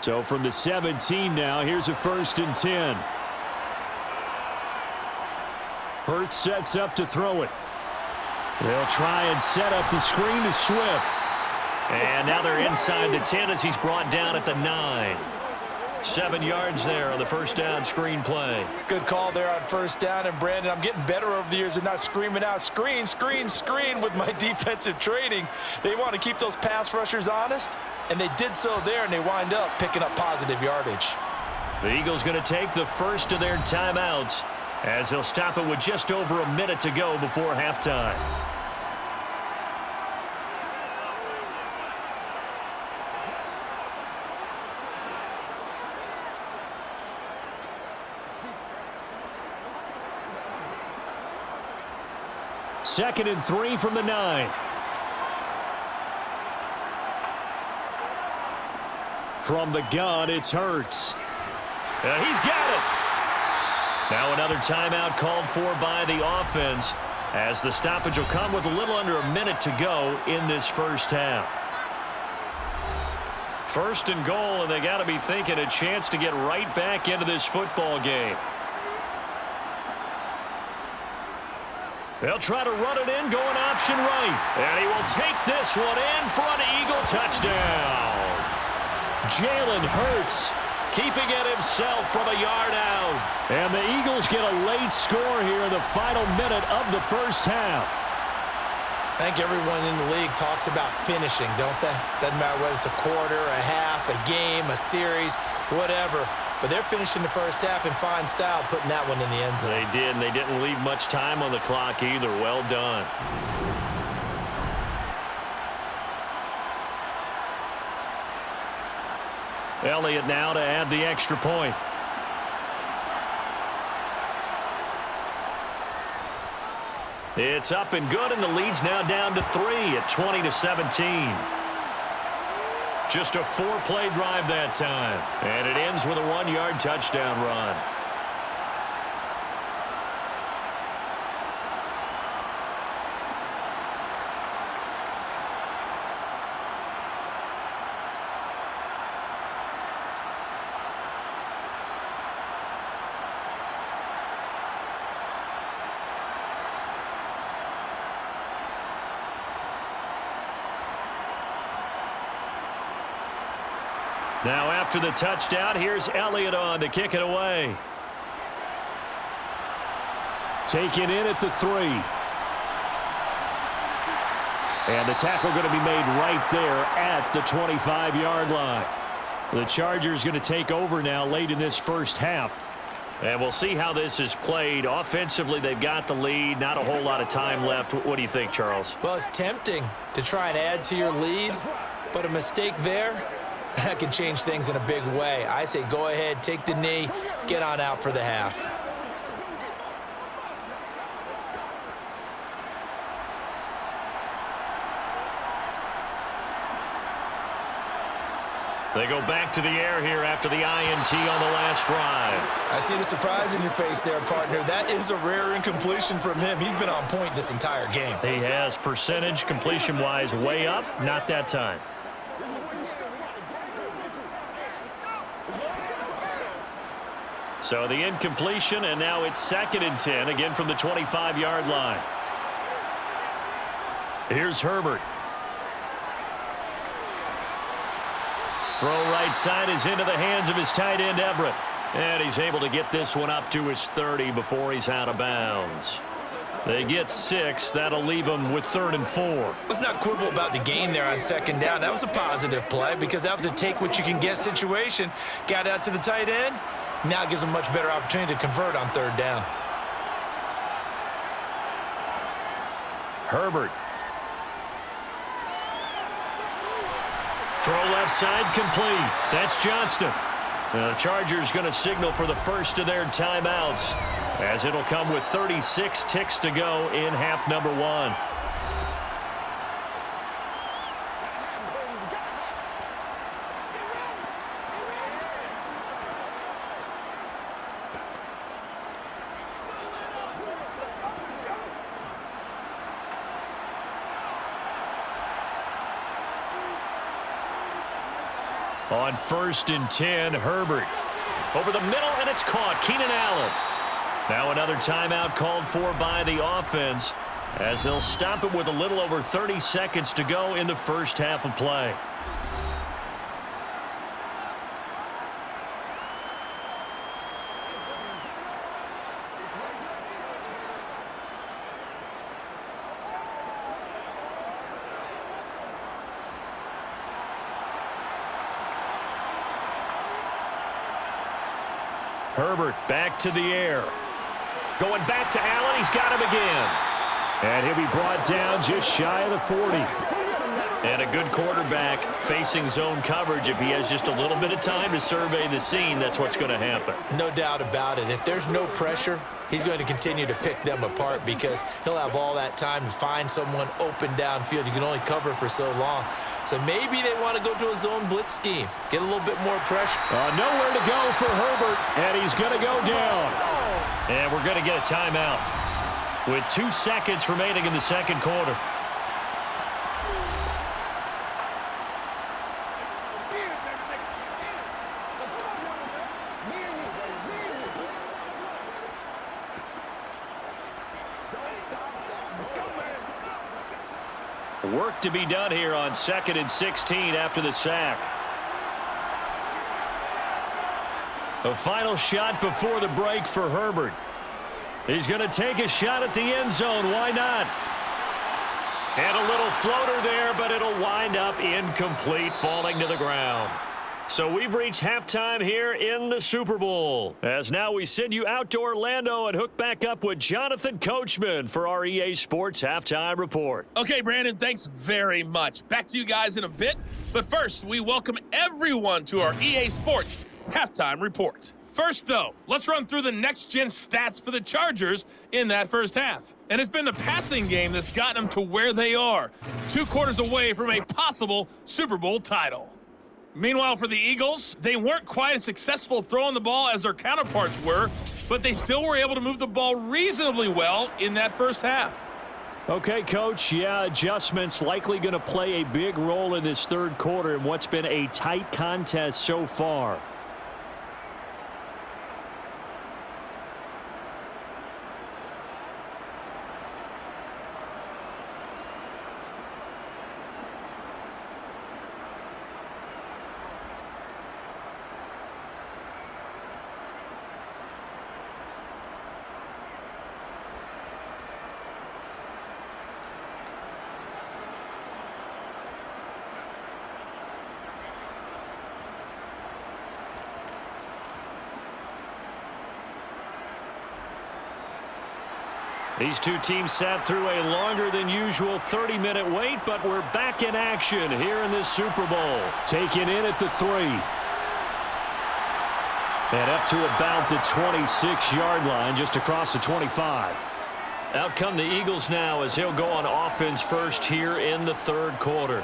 So from the 17 now, here's a 1st and 10. Hurts sets up to throw it. They'll try and set up the screen to Swift. And now they're inside the 10 as he's brought down at the 9. 7 yards there on the first down screen play. Good call there on first down. And, Brandon, I'm getting better over the years and not screaming out, screen, screen, screen with my defensive training. They want to keep those pass rushers honest, and they did so there, and they wind up picking up positive yardage. The Eagles going to take the first of their timeouts as they'll stop it with just over a minute to go before halftime. Second and 3 from the 9. From the gun, it's Hurts. He's got it. Now another timeout called for by the offense as the stoppage will come with a little under a minute to go in this first half. First and goal, and they got to be thinking a chance to get right back into this football game. They'll try to run it in, going option right. And he will take this one in for an Eagle touchdown. Jalen Hurts keeping it himself from a yard out. And the Eagles get a late score here in the final minute of the first half. I think everyone in the league talks about finishing, don't they? Doesn't matter whether it's a quarter, a half, a game, a series, whatever. But they're finishing the first half in fine style, putting that one in the end zone. They did, and they didn't leave much time on the clock either. Well done. Elliott now to add the extra point. It's up and good, and the lead's now down to 3 at 20-17. Just a 4-play drive that time. And it ends with a 1-yard touchdown run. Now after the touchdown, here's Elliott on to kick it away. Taken in at the 3. And the tackle going to be made right there at the 25-yard line. The Chargers going to take over now late in this first half. And we'll see how this is played. Offensively, they've got the lead. Not a whole lot of time left. What do you think, Charles? Well, it's tempting to try and add to your lead, but a mistake there, that can change things in a big way. I say go ahead, take the knee, get on out for the half. They go back to the air here after the INT on the last drive. I see the surprise in your face there, partner. That is a rare incompletion from him. He's been on point this entire game. He has percentage completion-wise way up. Not that time. So the incompletion, and now it's 2nd and 10, again from the 25-yard line. Here's Herbert. Throw right side is into the hands of his tight end, Everett. And he's able to get this one up to his 30 before he's out of bounds. They get 6. That'll leave them with 3rd and 4. Let's not quibble about the gain there on 2nd down. That was a positive play because that was a take-what-you-can-get situation. Got out to the tight end. Now it gives them much better opportunity to convert on 3rd down. Herbert. Throw left side complete. That's Johnston. The Chargers going to signal for the first of their timeouts as it'll come with 36 ticks to go in half number 1. On 1st and 10, Herbert. Over the middle, and it's caught. Keenan Allen. Now another timeout called for by the offense as they'll stop it with a little over 30 seconds to go in the first half of play. Herbert back to the air. Going back to Allen. He's got him again. And he'll be brought down just shy of the 40. And a good quarterback facing zone coverage. If he has just a little bit of time to survey the scene, that's what's going to happen. No doubt about it. If there's no pressure, he's going to continue to pick them apart because he'll have all that time to find someone open downfield. You can only cover for so long. So maybe they want to go to a zone blitz scheme, get a little bit more pressure. Nowhere to go for Herbert, and he's going to go down. And we're going to get a timeout with 2 seconds remaining in the second quarter. Work to be done here on 2nd and 16 after the sack. A final shot before the break for Herbert. He's going to take a shot at the end zone. Why not? And a little floater there, but it'll wind up incomplete, falling to the ground. So we've reached halftime here in the Super Bowl. As now we send you out to Orlando and hook back up with Jonathan Coachman for our EA Sports Halftime Report. Okay, Brandon, thanks very much. Back to you guys in a bit. But first, we welcome everyone to our EA Sports Halftime Report. First, though, let's run through the next-gen stats for the Chargers in that first half. And it's been the passing game that's gotten them to where they are, 2 quarters away from a possible Super Bowl title. Meanwhile, for the Eagles, they weren't quite as successful throwing the ball as their counterparts were, but they still were able to move the ball reasonably well in that first half. Okay, Coach, yeah, adjustments likely going to play a big role in this third quarter in what's been a tight contest so far. These two teams sat through a longer than usual 30-minute wait, but we're back in action here in this Super Bowl. Taken in at the 3. And up to about the 26-yard line, just across the 25. Out come the Eagles now as he'll go on offense first here in the third quarter.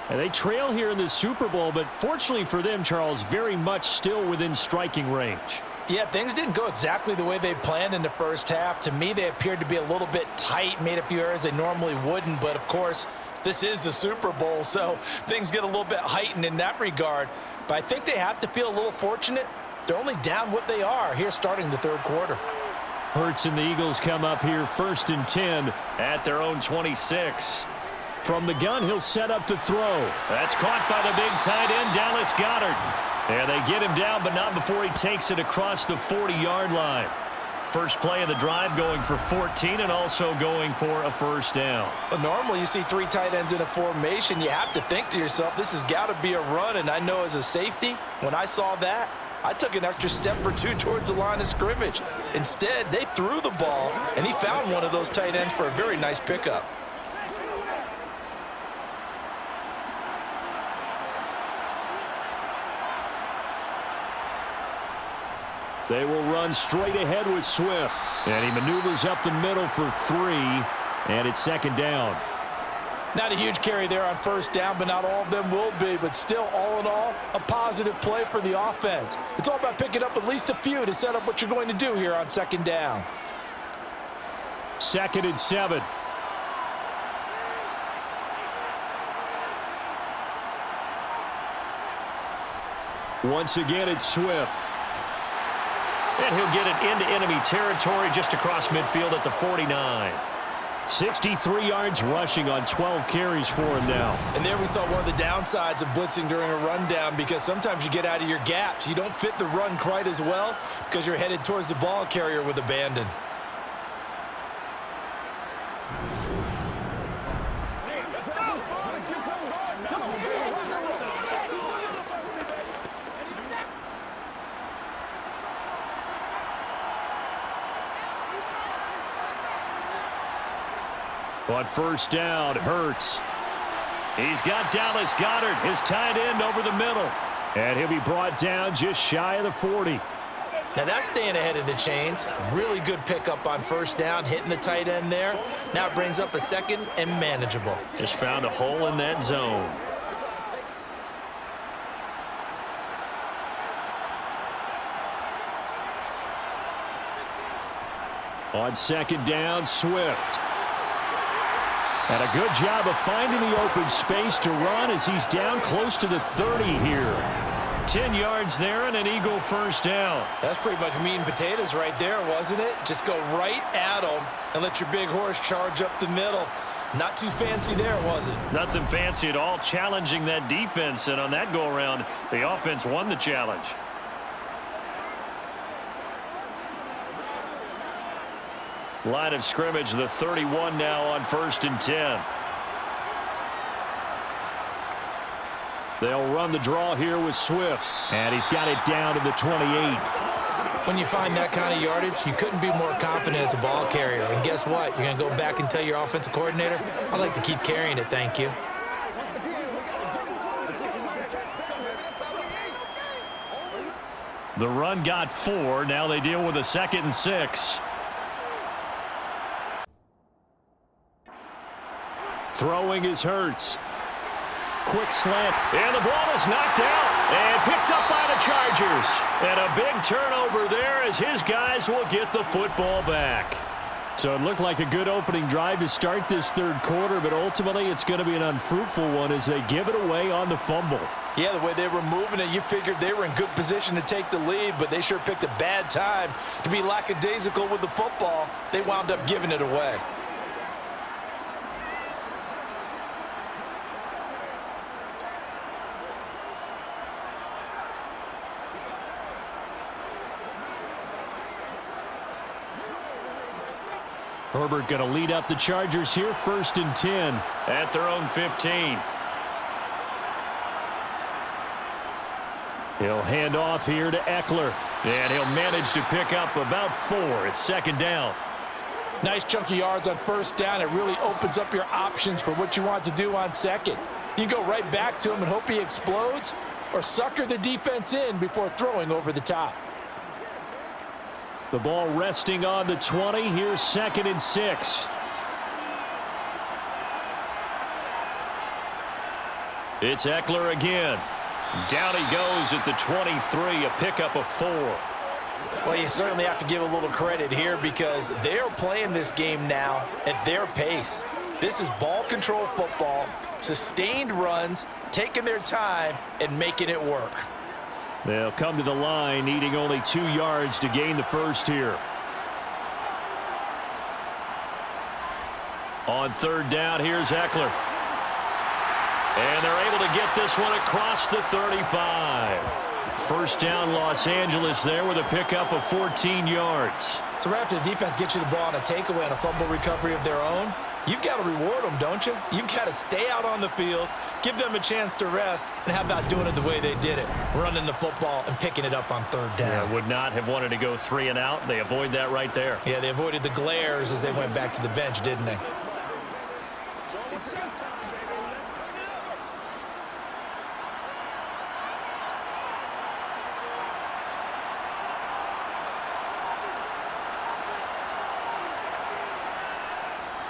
And they trail here in the Super Bowl, but fortunately for them, Charles, very much still within striking range. Yeah, things didn't go exactly the way they planned in the first half. To me, they appeared to be a little bit tight, made a few errors they normally wouldn't. But, of course, this is the Super Bowl, so things get a little bit heightened in that regard. But I think they have to feel a little fortunate. They're only down what they are here starting the third quarter. Hurts and the Eagles come up here 1st and 10 at their own 26. From the gun, he'll set up to throw. That's caught by the big tight end, Dallas Goedert. And they get him down, but not before he takes it across the 40-yard line. First play of the drive going for 14 and also going for a first down. Well, normally you see 3 tight ends in a formation. You have to think to yourself, this has got to be a run. And I know as a safety, when I saw that, I took an extra step or 2 towards the line of scrimmage. Instead, they threw the ball, and he found one of those tight ends for a very nice pickup. They will run straight ahead with Swift. And he maneuvers up the middle for 3. And it's second down. Not a huge carry there on first down, but not all of them will be. But still, all in all, a positive play for the offense. It's all about picking up at least a few to set up what you're going to do here on second down. 2nd and 7. Once again, it's Swift. And he'll get it into enemy territory just across midfield at the 49. 63 yards rushing on 12 carries for him now. And there we saw one of the downsides of blitzing during a rundown, because sometimes you get out of your gaps. You don't fit the run quite as well because you're headed towards the ball carrier with abandon. On first down, Hurts. He's got Dallas Goedert, his tight end, over the middle. And he'll be brought down just shy of the 40. Now that's staying ahead of the chains. Really good pickup on first down, hitting the tight end there. Now it brings up a second and manageable. Just found a hole in that zone. On second down, Swift. And a good job of finding the open space to run as he's down close to the 30 here. 10 yards there and an Eagle first down. That's pretty much meat and potatoes right there, wasn't it? Just go right at them and let your big horse charge up the middle. Not too fancy there, was it? Nothing fancy at all, challenging that defense. And on that go-around, the offense won the challenge. Line of scrimmage, the 31 now on 1st and 10. They'll run the draw here with Swift. And he's got it down to the 28. When you find that kind of yardage, you couldn't be more confident as a ball carrier. And guess what? You're going to go back and tell your offensive coordinator, I'd like to keep carrying it, thank you. The run got 4. Now they deal with a 2nd and 6. Throwing is Hurts. Quick slant. And the ball is knocked out and picked up by the Chargers. And a big turnover there as his guys will get the football back. So it looked like a good opening drive to start this third quarter, but ultimately it's going to be an unfruitful one as they give it away on the fumble. Yeah, the way they were moving it, you figured they were in good position to take the lead, but they sure picked a bad time to be lackadaisical with the football. They wound up giving it away. Herbert going to lead up the Chargers here, 1st and 10. At their own 15. He'll hand off here to Eckler. And he'll manage to pick up about 4. It's 2nd down. Nice chunk of yards on first down. It really opens up your options for what you want to do on second. You can go right back to him and hope he explodes, or sucker the defense in before throwing over the top. The ball resting on the 20. Here's 2nd and 6. It's Eckler again. Down he goes at the 23, a pickup of 4. Well, you certainly have to give a little credit here because they're playing this game now at their pace. This is ball control football, sustained runs, taking their time and making it work. They'll come to the line, needing only 2 yards to gain the first here. On 3rd down, here's Eckler. And they're able to get this one across the 35. First down, Los Angeles there with a pickup of 14 yards. So right after the defense gets you the ball on a takeaway and a fumble recovery of their own, you've got to reward them, don't you? You've got to stay out on the field, give them a chance to rest, and how about doing it the way they did it, running the football and picking it up on 3rd down. Yeah, would not have wanted to go 3 and out. They avoid that right there. Yeah, they avoided the glares as they went back to the bench, didn't they?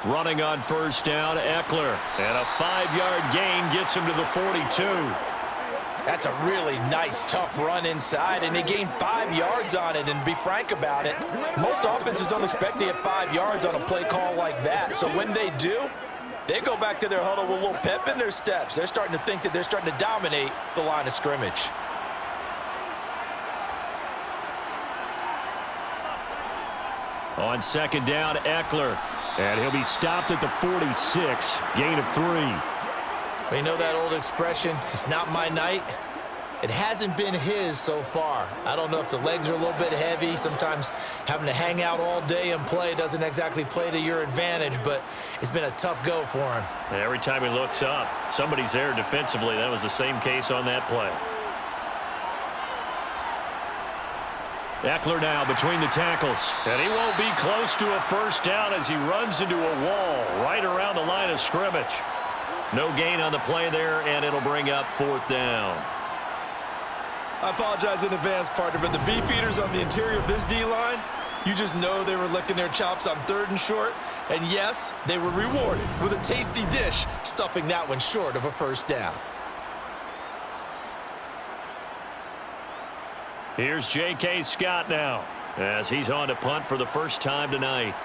Running on first down, Eckler. And a 5-yard gain gets him to the 42. That's a really nice, tough run inside, and they gained 5 yards on it. And to be frank about it, most offenses don't expect to get 5 yards on a play call like that. So when they do, they go back to their huddle with a little pep in their steps. They're starting to think that they're starting to dominate the line of scrimmage. On 2nd down, Eckler. And he'll be stopped at the 46. Gain of 3. Well, you know that old expression, it's not my night? It hasn't been his so far. I don't know if the legs are a little bit heavy. Sometimes having to hang out all day and play doesn't exactly play to your advantage, but it's been a tough go for him. And every time he looks up, somebody's there defensively. That was the same case on that play. Eckler now between the tackles. And he won't be close to a first down as he runs into a wall right around the line of scrimmage. No gain on the play there, and it'll bring up 4th down. I apologize in advance, partner, but the beef eaters on the interior of this D-line, you just know they were licking their chops on 3rd and short. And yes, they were rewarded with a tasty dish, stuffing that one short of a first down. Here's J.K. Scott now as he's on to punt for the first time tonight.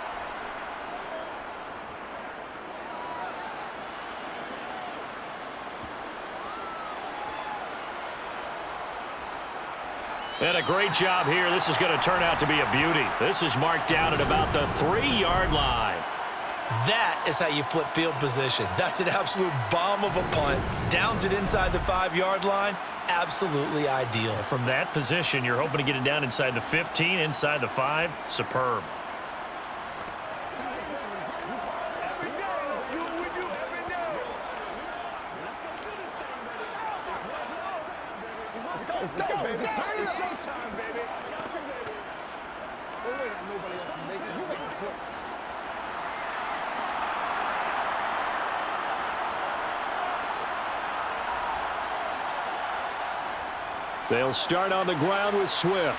And a great job here. This is going to turn out to be a beauty. This is marked down at about the 3-yard line. That is how you flip field position. That's an absolute bomb of a punt. Downs it inside the 5-yard line. Absolutely ideal. From that position, you're hoping to get it down inside the 15, inside the 5. Superb. Let's go, baby. It's showtime, baby. Oh, wait, nobody else to make it. You make it quick. They'll start on the ground with Swift.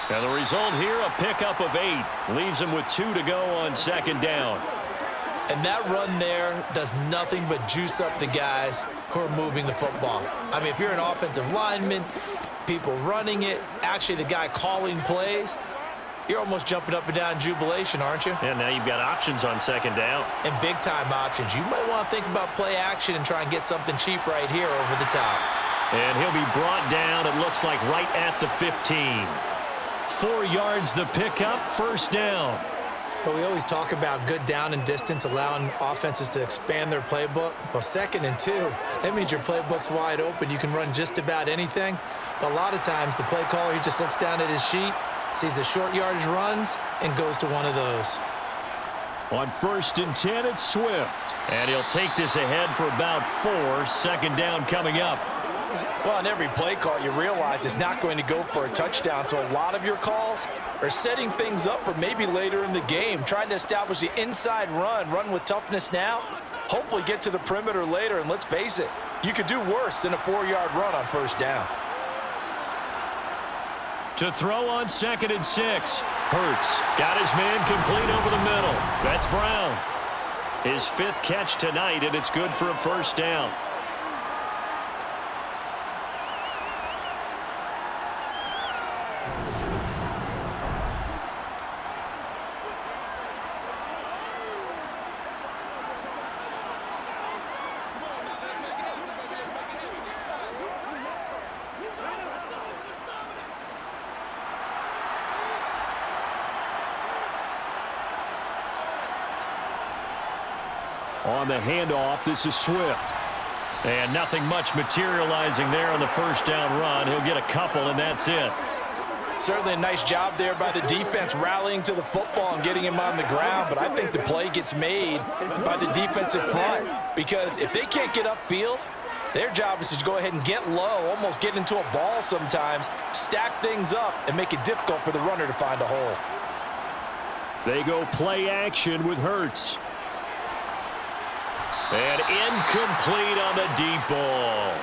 And the result here, a pickup of 8. Leaves them with 2 to go on 2nd down. And that run there does nothing but juice up the guys who are moving the football. I mean, if you're an offensive lineman, people running it, actually the guy calling plays, you're almost jumping up and down in jubilation, aren't you? And now you've got options on 2nd down. And big-time options. You might want to think about play action and try and get something cheap right here over the top. And he'll be brought down, it looks like, right at the 15. 4 yards the pickup, first down. But we always talk about good down and distance, allowing offenses to expand their playbook. Well, 2nd and 2, that means your playbook's wide open. You can run just about anything. But a lot of times, the play caller, he just looks down at his sheet, sees the short yardage runs, and goes to one of those. On 1st and 10, it's Swift. And he'll take this ahead for about 4. 2nd down coming up. Well, on every play call, you realize it's not going to go for a touchdown, so a lot of your calls are setting things up for maybe later in the game, trying to establish the inside run with toughness now, hopefully get to the perimeter later, and let's face it, you could do worse than a 4-yard run on first down. To throw on 2nd and 6. Hurts got his man complete over the middle. That's Brown. His 5th catch tonight, and it's good for a first down. On the handoff, this is Swift. And nothing much materializing there on the first down run. He'll get a couple, and that's it. Certainly a nice job there by the defense rallying to the football and getting him on the ground, but I think the play gets made by the defensive front because if they can't get upfield, their job is to go ahead and get low, almost get into a ball sometimes, stack things up, and make it difficult for the runner to find a hole. They go play action with Hurts. And incomplete on the deep ball.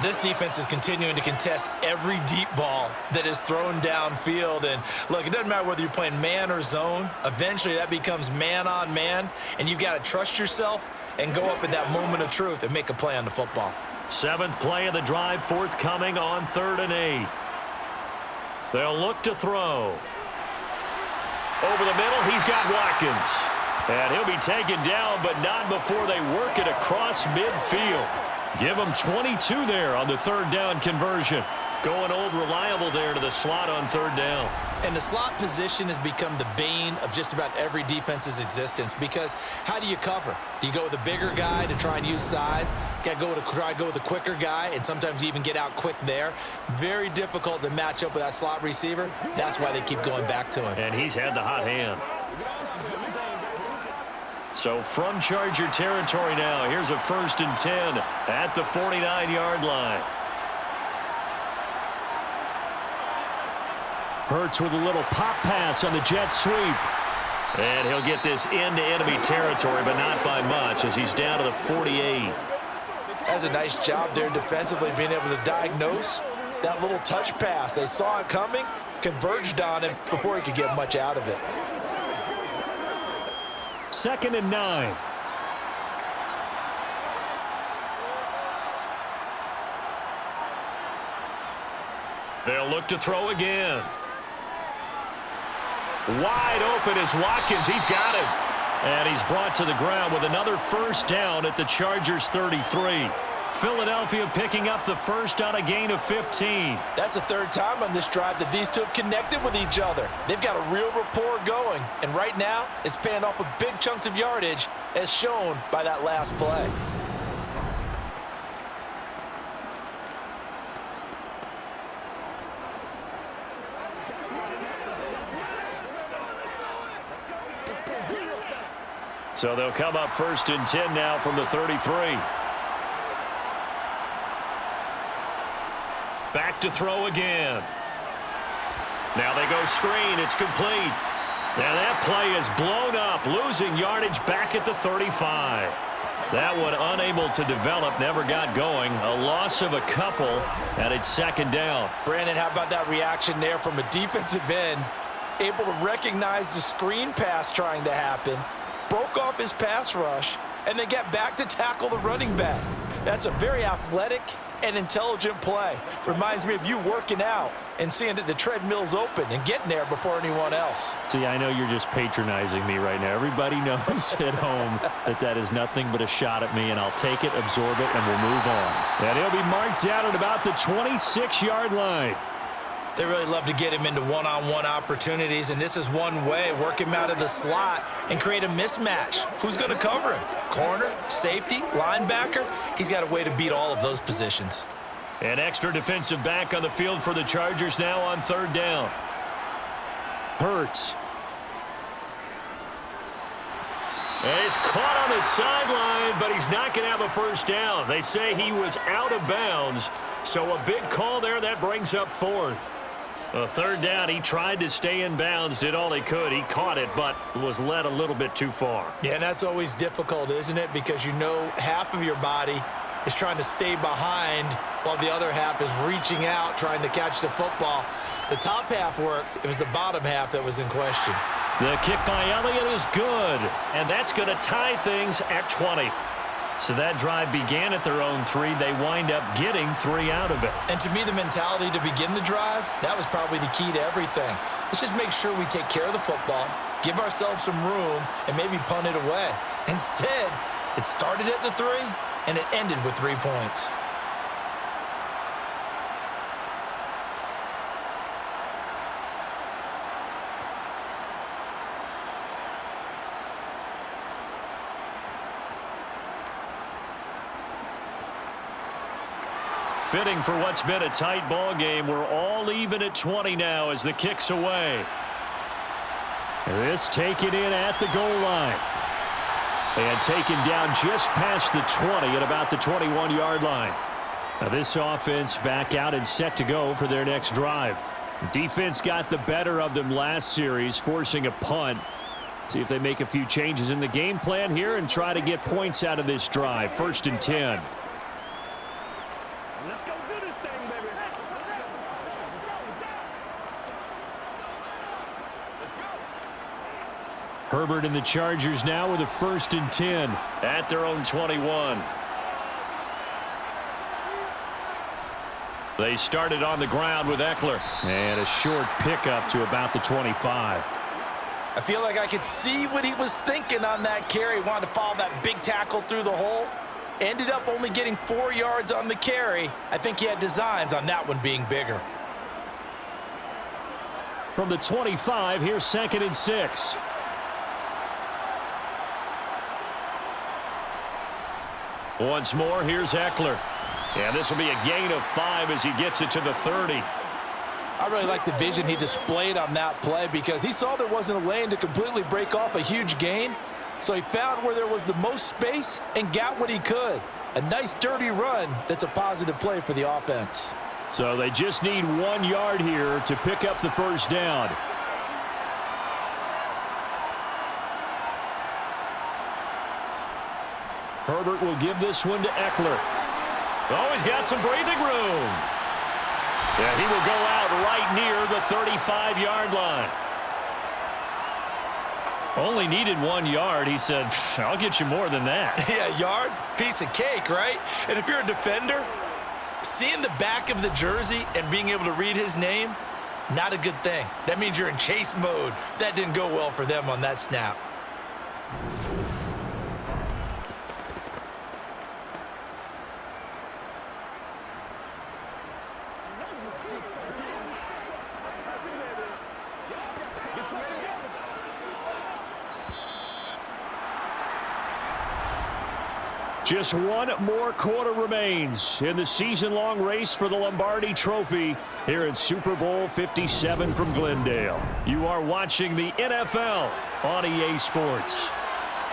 This defense is continuing to contest every deep ball that is thrown downfield. And look, it doesn't matter whether you're playing man or zone. Eventually that becomes man on man. And you've got to trust yourself and go up at that moment of truth and make a play on the football. 7th play of the drive forthcoming on 3rd and 8. They'll look to throw. Over the middle, he's got Watkins. And he'll be taken down, but not before they work it across midfield. Give him 22 there on the 3rd down conversion. Going old reliable there to the slot on 3rd down. And the slot position has become the bane of just about every defense's existence because how do you cover? Do you go with the bigger guy to try and use size? Got to try to go with the quicker guy, and sometimes you even get out quick there. Very difficult to match up with that slot receiver. That's why they keep going back to him. And he's had the hot hand. So from Charger territory now, here's a 1st and 10 at the 49-yard line. Hurts with a little pop pass on the jet sweep. And he'll get this into enemy territory, but not by much as he's down to the 48. That's a nice job there defensively, being able to diagnose that little touch pass. They saw it coming, converged on him before he could get much out of it. 2nd and 9. They'll look to throw again. Wide open is Watkins. He's got him. And he's brought to the ground with another first down at the Chargers 33. Philadelphia picking up the first on a gain of 15. That's the 3rd time on this drive that these two have connected with each other. They've got a real rapport going, and right now it's paying off with big chunks of yardage as shown by that last play. So they'll come up 1st and 10 now from the 33. Back to throw again. Now they go screen. It's complete. And that play is blown up, losing yardage back at the 35. That one unable to develop, never got going. A loss of a couple, and it's 2nd down. Brandon, how about that reaction there from a defensive end? Able to recognize the screen pass trying to happen, broke off his pass rush, and then get back to tackle the running back. That's a very athletic and intelligent play. Reminds me of you working out and seeing that the treadmill's open and getting there before anyone else. See, I know you're just patronizing me right now. Everybody knows at home that that is nothing but a shot at me, and I'll take it, absorb it, and we'll move on. And he'll be marked out at about the 26-yard line. They really love to get him into one-on-one opportunities, and this is one way. Work him out of the slot and create a mismatch. Who's going to cover him? Corner, safety, linebacker? He's got a way to beat all of those positions. An extra defensive back on the field for the Chargers now on 3rd down. Hurts. And he's caught on the sideline, but he's not going to have a first down. They say he was out of bounds, so a big call there. That brings up fourth. A third down, he tried to stay in bounds, did all he could. He caught it, but was led a little bit too far. Yeah, and that's always difficult, isn't it? Because you know half of your body is trying to stay behind while the other half is reaching out, trying to catch the football. The top half worked. It was the bottom half that was in question. The kick by Elliott is good, and that's going to tie things at 20. So that drive began at their own 3. They wind up getting 3 out of it. And to me, the mentality to begin the drive, that was probably the key to everything. Let's just make sure we take care of the football, give ourselves some room, and maybe punt it away. Instead, it started at the 3, and it ended with 3 points. Fitting for what's been a tight ball game. We're all even at 20 now as the kick's away. This taken in at the goal line. And taken down just past the 20 at about the 21-yard line. Now this offense back out and set to go for their next drive. Defense got the better of them last series, forcing a punt. See if they make a few changes in the game plan here and try to get points out of this drive. 1st and 10. Let's go do this thing, baby. Let's go. Herbert and the Chargers now with a 1st and 10. At their own 21. They started on the ground with Eckler. And a short pickup to about the 25. I feel like I could see what he was thinking on that carry. Wanted to follow that big tackle through the hole. Ended up only getting 4 yards on the carry. I think he had designs on that one being bigger. From the 25, here's 2nd and 6. Once more, here's Eckler. And this will be a gain of 5 as he gets it to the 30. I really like the vision he displayed on that play because he saw there wasn't a lane to completely break off a huge gain. So he found where there was the most space and got what he could. A nice dirty run that's a positive play for the offense. So they just need 1 yard here to pick up the first down. Herbert will give this one to Eckler. Oh, he's got some breathing room. Yeah, he will go out right near the 35-yard line. Only needed 1 yard. He said, I'll get you more than that. Yeah, yard, piece of cake, right? And if you're a defender, seeing the back of the jersey and being able to read his name, not a good thing. That means you're in chase mode. That didn't go well for them on that snap. Just one more quarter remains in the season-long race for the Lombardi Trophy here at Super Bowl 57 from Glendale. You are watching the NFL on EA Sports.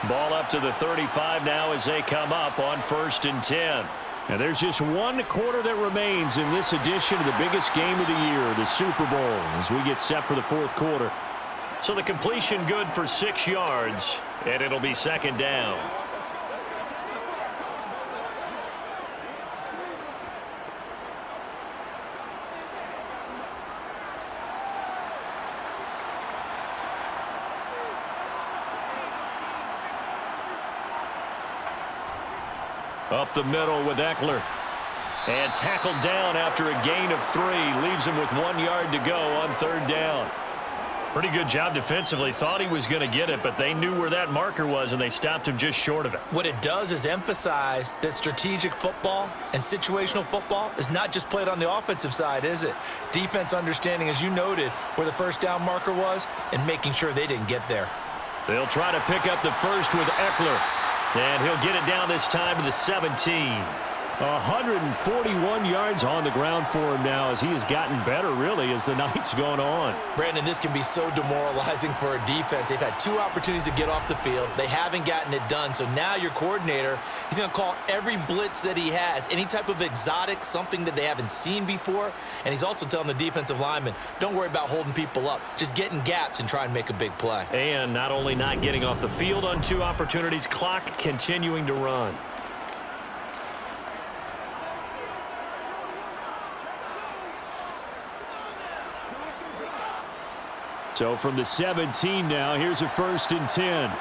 Ball up to the 35 now as they come up on 1st and 10. And there's just one quarter that remains in this edition of the biggest game of the year, the Super Bowl, as we get set for the 4th quarter. So the completion good for 6 yards, and it'll be 2nd down. Up the middle with Eckler. And tackled down after a gain of 3. Leaves him with 1 yard to go on 3rd down. Pretty good job defensively. Thought he was going to get it, but they knew where that marker was, and they stopped him just short of it. What it does is emphasize that strategic football and situational football is not just played on the offensive side, is it? Defense understanding, as you noted, where the first down marker was and making sure they didn't get there. They'll try to pick up the first with Eckler. And he'll get it down this time to the 17. 141 yards on the ground for him now as he has gotten better, really, as the night's gone on. Brandon, this can be so demoralizing for a defense. They've had 2 opportunities to get off the field. They haven't gotten it done. So now your coordinator, he's going to call every blitz that he has, any type of exotic, something that they haven't seen before. And he's also telling the defensive linemen, don't worry about holding people up. Just get in gaps and try and make a big play. And not only not getting off the field on 2 opportunities, clock continuing to run. So from the 17 now, here's a 1st and 10.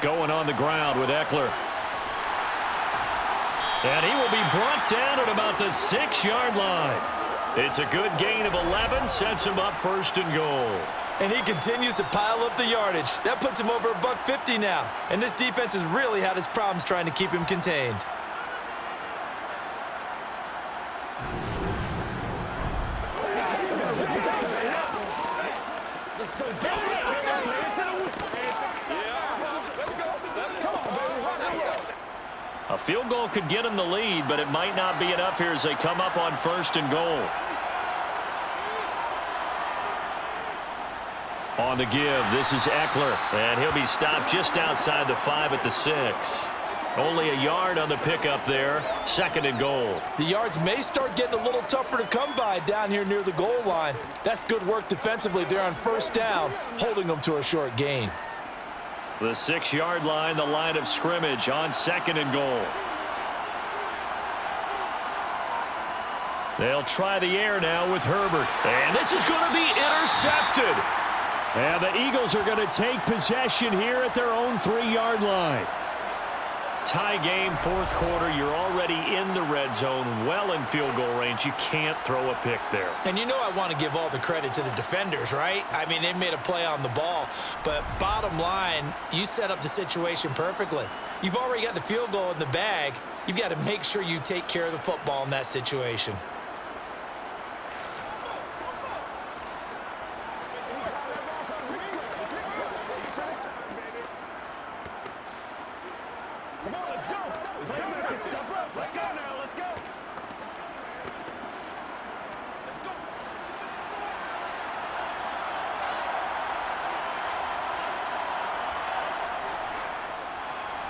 Going on the ground with Eckler. And he will be brought down at about the 6-yard line. It's a good gain of 11, sets him up 1st and goal. And he continues to pile up the yardage. That puts him over $150 now. And this defense has really had its problems trying to keep him contained. A field goal could get him the lead, but it might not be enough here as they come up on 1st and goal. On the give, this is Eckler, and he'll be stopped just outside the 5 at the 6. Only a yard on the pickup there, 2nd and goal. The yards may start getting a little tougher to come by down here near the goal line. That's good work defensively there on 1st down, holding them to a short gain. The 6-yard line, the line of scrimmage on 2nd and goal. They'll try the air now with Herbert. And this is going to be intercepted. And the Eagles are going to take possession here at their own 3-yard line. Tie game, 4th quarter. You're already in the red zone, well in field goal range. You can't throw a pick there. And you know I want to give all the credit to the defenders, right? I mean, they made a play on the ball. But bottom line, you set up the situation perfectly. You've already got the field goal in the bag. You've got to make sure you take care of the football in that situation. Let's go now, let's go.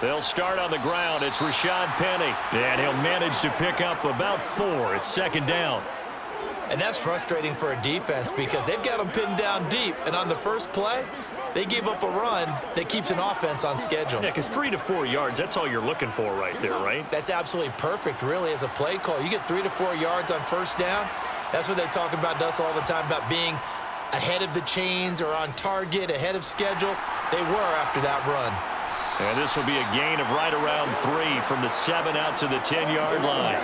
They'll start on the ground. It's Rashad Penny. And he'll manage to pick up about 4. It's 2nd down. And that's frustrating for a defense because they've got them pinned down deep. And on the first play, they gave up a run that keeps an offense on schedule. Yeah, because 3 to 4 yards, that's all you're looking for right there, right? That's absolutely perfect, really, as a play call. You get 3 to 4 yards on 1st down. That's what they talk about us all the time, about being ahead of the chains or on target, ahead of schedule. They were after that run. And this will be a gain of right around 3 from the 7 out to the 10-yard line.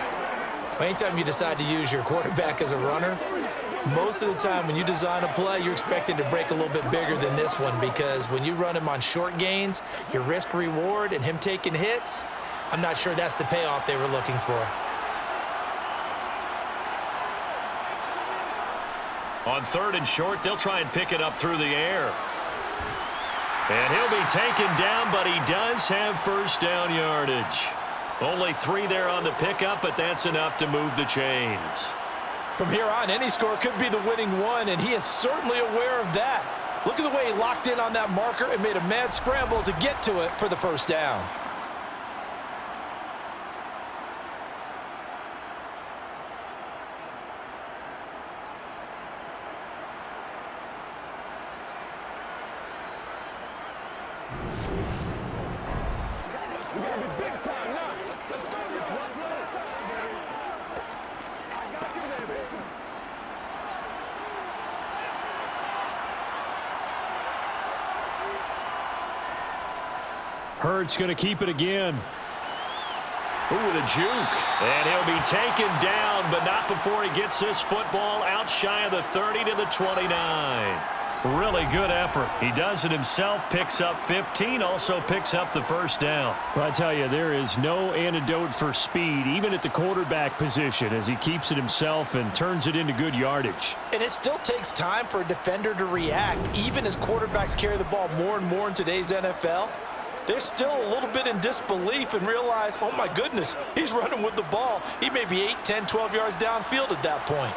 Anytime you decide to use your quarterback as a runner, most of the time when you design a play, you're expecting to break a little bit bigger than this one because when you run him on short gains, your risk-reward and him taking hits, I'm not sure that's the payoff they were looking for. On 3rd and short, they'll try and pick it up through the air. And he'll be taken down, but he does have 1st down yardage. Only 3 there on the pickup, but that's enough to move the chains. From here on, any score could be the winning one, and he is certainly aware of that. Look at the way he locked in on that marker and made a mad scramble to get to it for the 1st down. Hurts going to keep it again. Ooh, the juke. And he'll be taken down, but not before he gets this football out shy of the 30 to the 29. Really good effort. He does it himself, picks up 15, also picks up the 1st down. Well, I tell you, there is no antidote for speed, even at the quarterback position, as he keeps it himself and turns it into good yardage. And it still takes time for a defender to react, even as quarterbacks carry the ball more and more in today's NFL. They're still a little bit in disbelief and realize, oh my goodness, he's running with the ball. He may be 8, 10, 12 yards downfield at that point.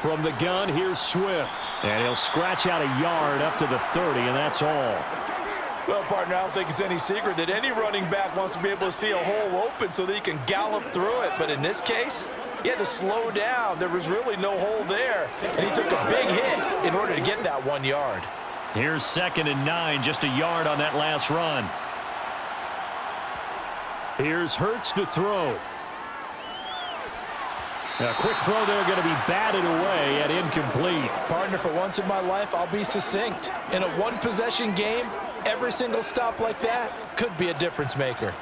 From the gun, here's Swift. And he'll scratch out a yard up to the 30, and that's all. Well, partner, I don't think it's any secret that any running back wants to be able to see a hole open so that he can gallop through it. But in this case, he had to slow down. There was really no hole there. And he took a big hit in order to get that 1 yard. Here's 2nd and 9, just a yard on that last run. Here's Hurts to throw. A quick throw there going to be batted away and incomplete. Partner, for once in my life, I'll be succinct. In a one-possession game, every single stop like that could be a difference maker.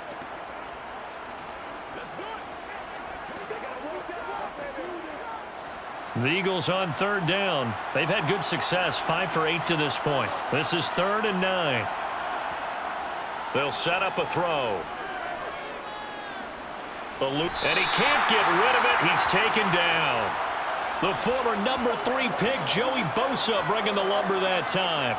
The Eagles on 3rd down. They've had good success, 5 for 8 to this point. This is 3rd and 9. They'll set up a throw. And he can't get rid of it. He's taken down. The former number 3 pick, Joey Bosa, bringing the lumber that time.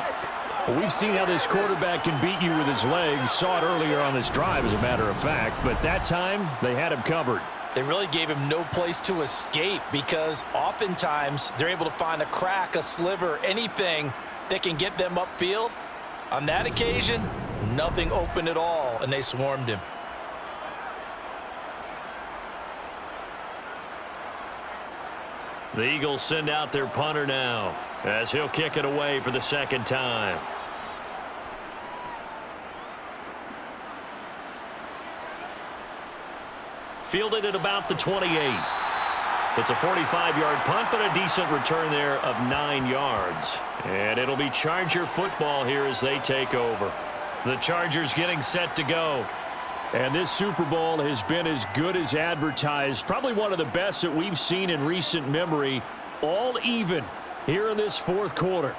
Well, we've seen how this quarterback can beat you with his legs. Saw it earlier on this drive, as a matter of fact. But that time, they had him covered. They really gave him no place to escape because oftentimes they're able to find a crack, a sliver, anything that can get them upfield. On that occasion, nothing open at all, and they swarmed him. The Eagles send out their punter now as he'll kick it away for the 2nd time. Fielded at about the 28. It's a 45-yard punt, but a decent return there of 9 yards. And it'll be Charger football here as they take over. The Chargers getting set to go. And this Super Bowl has been as good as advertised. Probably one of the best that we've seen in recent memory. All even here in this 4th quarter.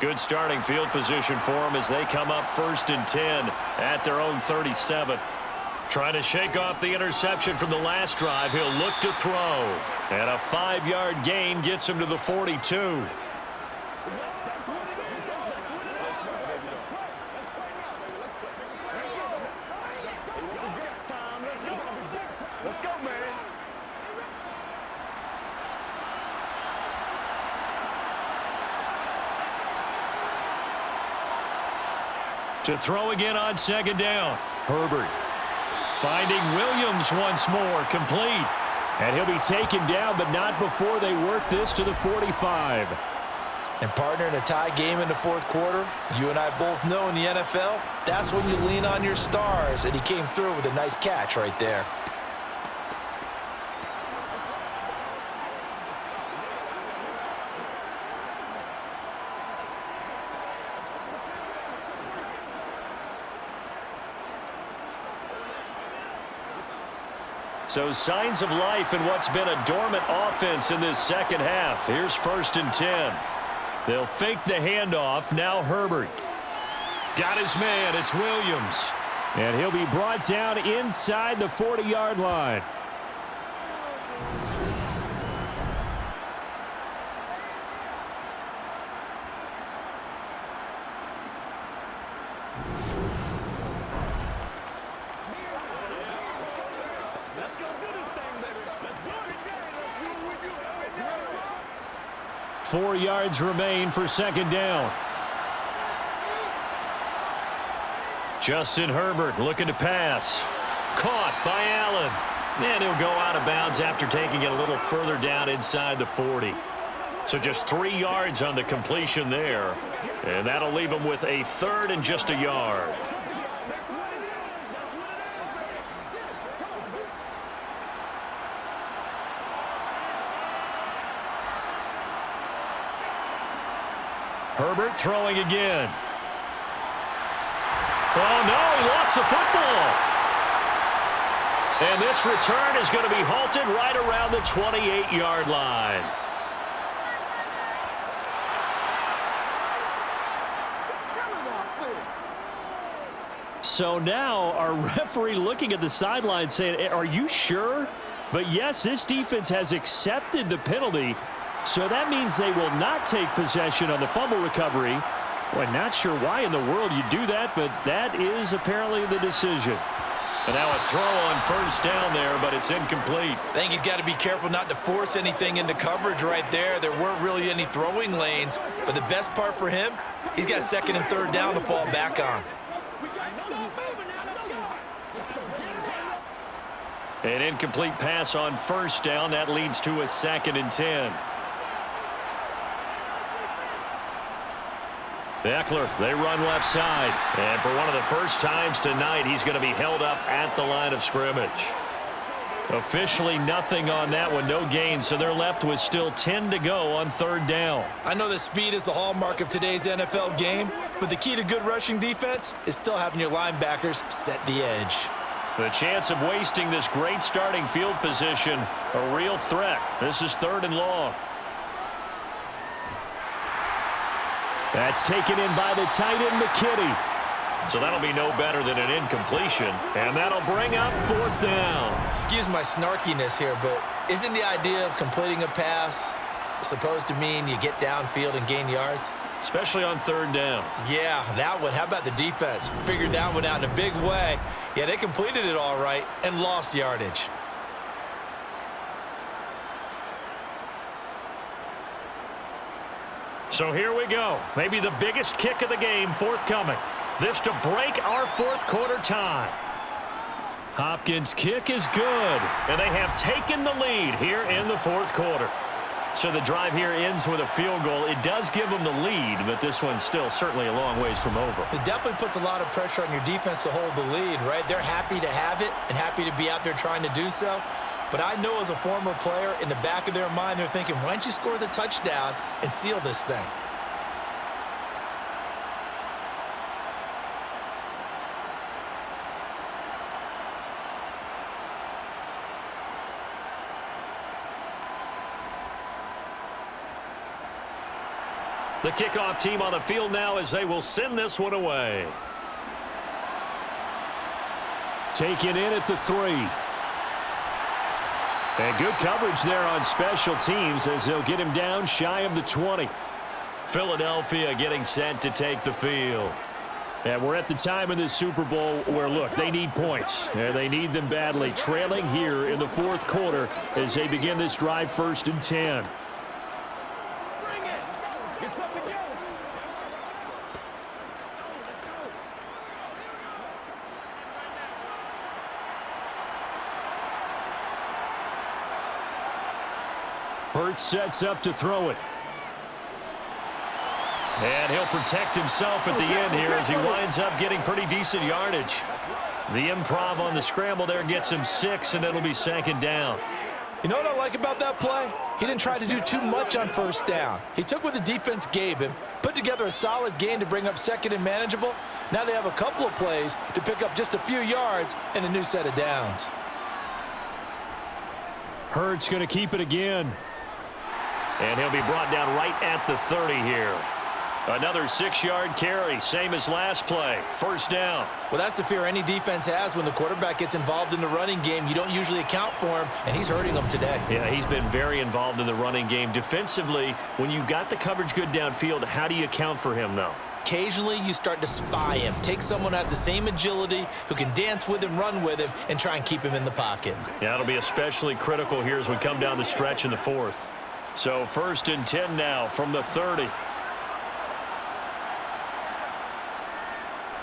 Good starting field position for them as they come up 1st and 10 at their own 37. Trying to shake off the interception from the last drive. He'll look to throw. And a 5-yard gain gets him to the 42. Let's go, man. To throw again on 2nd down. Herbert finding Williams once more, complete. And he'll be taken down, but not before they work this to the 45. And partner, in a tie game in the 4th quarter, you and I both know in the NFL, that's when you lean on your stars. And he came through with a nice catch right there. So signs of life in what's been a dormant offense in this 2nd half. Here's 1st and 10. They'll fake the handoff. Now Herbert. Got his man. It's Williams. And he'll be brought down inside the 40-yard line. Let's go do this thing, baby. Let's do it again. Let's do what we do every day. 4 yards remain for 2nd down. Justin Herbert looking to pass. Caught by Allen. And he'll go out of bounds after taking it a little further down inside the 40. So just 3 yards on the completion there. And that'll leave him with a 3rd and just a yard. Herbert throwing again. Oh, no, he lost the football. And this return is going to be halted right around the 28-yard line. So now our referee looking at the sideline saying, are you sure? But yes, this defense has accepted the penalty, so that means they will not take possession on the fumble recovery. Boy, not sure why in the world you do that, but that is apparently the decision. And now a throw on first down there, but it's incomplete. I think he's got to be careful not to force anything into coverage right there. There weren't really any throwing lanes, but the best part for him, he's got second and third down to fall back on. An incomplete pass on first down. That leads to a 2nd and 10. Eckler, they run left side. And for one of the first times tonight, he's going to be held up at the line of scrimmage. Officially nothing on that one, no gain, so they're left with still 10 to go on third down. I know that speed is the hallmark of today's NFL game, but the key to good rushing defense is still having your linebackers set the edge. The chance of wasting this great starting field position, a real threat. This is 3rd and long. That's taken in by the tight end, McKinney. So that'll be no better than an incompletion, and that'll bring up 4th down. Excuse my snarkiness here, but isn't the idea of completing a pass supposed to mean you get downfield and gain yards? Especially on 3rd down. Yeah, that one. How about the defense? Figured that one out in a big way. Yeah, they completed it all right and lost yardage. So here we go. Maybe the biggest kick of the game forthcoming. This to break our 4th quarter tie. Hopkins' kick is good, and they have taken the lead here in the 4th quarter. So the drive here ends with a field goal. It does give them the lead, but this one's still certainly a long ways from over. It definitely puts a lot of pressure on your defense to hold the lead, right? They're happy to have it and happy to be out there trying to do so. But I know as a former player, in the back of their mind, they're thinking, why don't you score the touchdown and seal this thing? The kickoff team on the field now as they will send this one away. Taken in at the 3. And good coverage there on special teams as they'll get him down shy of the 20. Philadelphia getting set to take the field. And we're at the time in this Super Bowl where, look, they need points. And they need them badly. Trailing here in the 4th quarter as they begin this drive 1st and 10. Hurts sets up to throw it. And he'll protect himself at the end here as he winds up getting pretty decent yardage. The improv on the scramble there gets him 6, and it'll be 2nd down. You know what I like about that play? He didn't try to do too much on first down. He took what the defense gave him, put together a solid gain to bring up 2nd and manageable. Now they have a couple of plays to pick up just a few yards and a new set of downs. Hurts going to keep it again. And he'll be brought down right at the 30 here. Another 6-yard carry, same as last play. 1st down. Well, that's the fear any defense has when the quarterback gets involved in the running game. You don't usually account for him, and he's hurting them today. Yeah, he's been very involved in the running game. Defensively, when you got the coverage good downfield, how do you account for him, though? Occasionally, you start to spy him. Take someone who has the same agility, who can dance with him, run with him, and try and keep him in the pocket. Yeah, it'll be especially critical here as we come down the stretch in the 4th. So 1st and 10 now from the 30.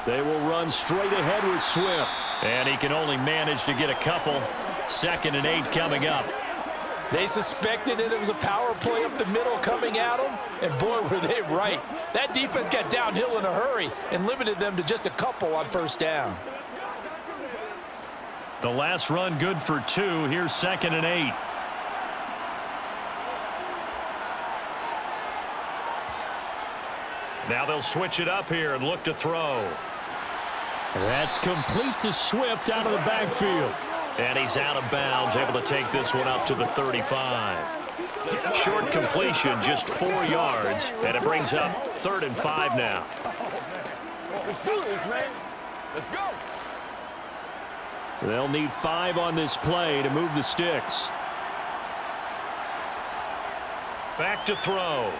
They will run straight ahead with Swift. And he can only manage to get a couple. 2nd and 8 coming up. They suspected it was a power play up the middle coming at them, and boy, were they right. That defense got downhill in a hurry and limited them to just a couple on 1st down. The last run good for 2. Here's 2nd and 8. Now they'll switch it up here and look to throw. That's complete to Swift out of the backfield. And he's out of bounds, able to take this one up to the 35. Short completion, just 4 yards, and it brings up 3rd and 5 now. Let's do this, man. Let's go. They'll need 5 on this play to move the sticks. Back to throw.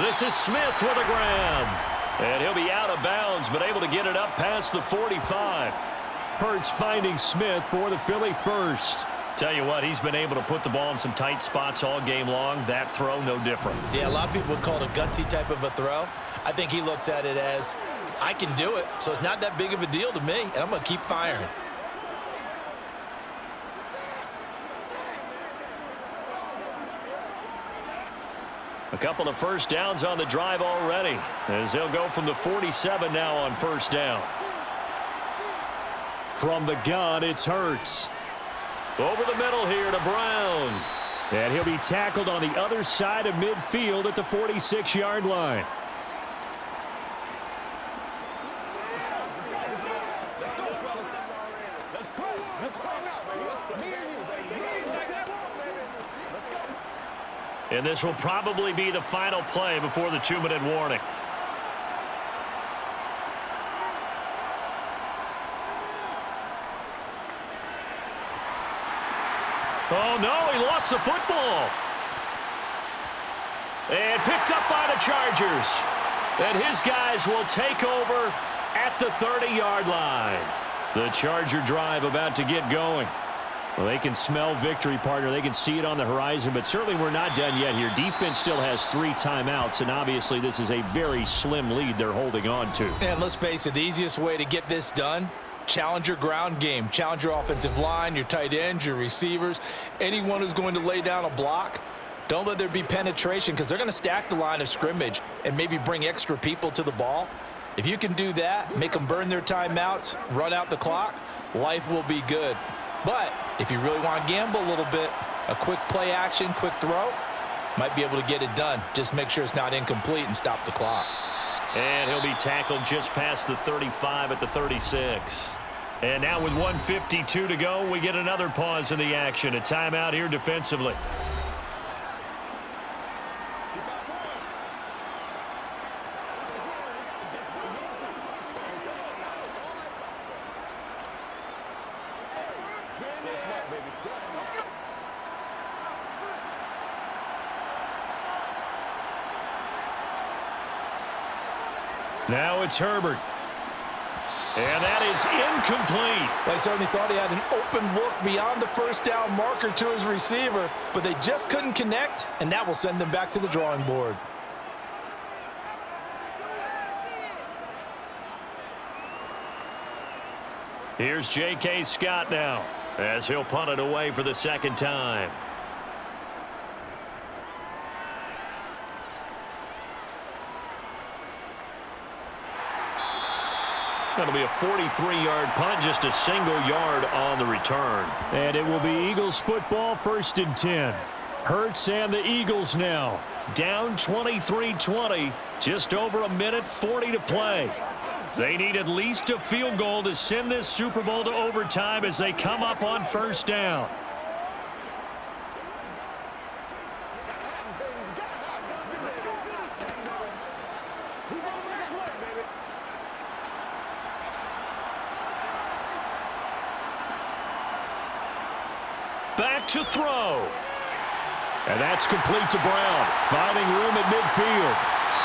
This is Smith with a grab. And he'll be out of bounds, but able to get it up past the 45. Hurts finding Smith for the Philly first. Tell you what, he's been able to put the ball in some tight spots all game long. That throw, no different. Yeah, a lot of people would call it a gutsy type of a throw. I think he looks at it as, I can do it, so it's not that big of a deal to me, and I'm going to keep firing. A couple of first downs on the drive already, as they'll go from the 47 now on first down. From the gun, it's Hurts. Over the middle here to Brown. And he'll be tackled on the other side of midfield at the 46-yard line. And this will probably be the final play before the 2-minute warning. Oh, no, he lost the football. And picked up by the Chargers. And his guys will take over at the 30-yard line. The Charger drive about to get going. Well, they can smell victory, partner. They can see it on the horizon, but certainly we're not done yet here. Defense still has 3 timeouts, and obviously this is a very slim lead they're holding on to. And let's face it, the easiest way to get this done, challenge your ground game. Challenge your offensive line, your tight ends, your receivers, anyone who's going to lay down a block. Don't let there be penetration because they're going to stack the line of scrimmage and maybe bring extra people to the ball. If you can do that, make them burn their timeouts, run out the clock, life will be good. But if you really want to gamble a little bit, a quick play action, quick throw, might be able to get it done. Just make sure it's not incomplete and stop the clock. And he'll be tackled just past the 35 at the 36. And now with 1:52 to go, we get another pause in the action. A timeout here defensively. Now it's Herbert. And that is incomplete. They certainly thought he had an open look beyond the first down marker to his receiver, but they just couldn't connect, and that will send them back to the drawing board. Here's J.K. Scott now, as he'll punt it away for the second time. Going to be a 43-yard punt, just a single yard on the return. And it will be Eagles football, 1st and 10. Hurts and the Eagles now. Down 23-20, just over a minute 40 to play. They need at least a field goal to send this Super Bowl to overtime as they come up on first down. Back to throw. And that's complete to Brown. Finding room at midfield.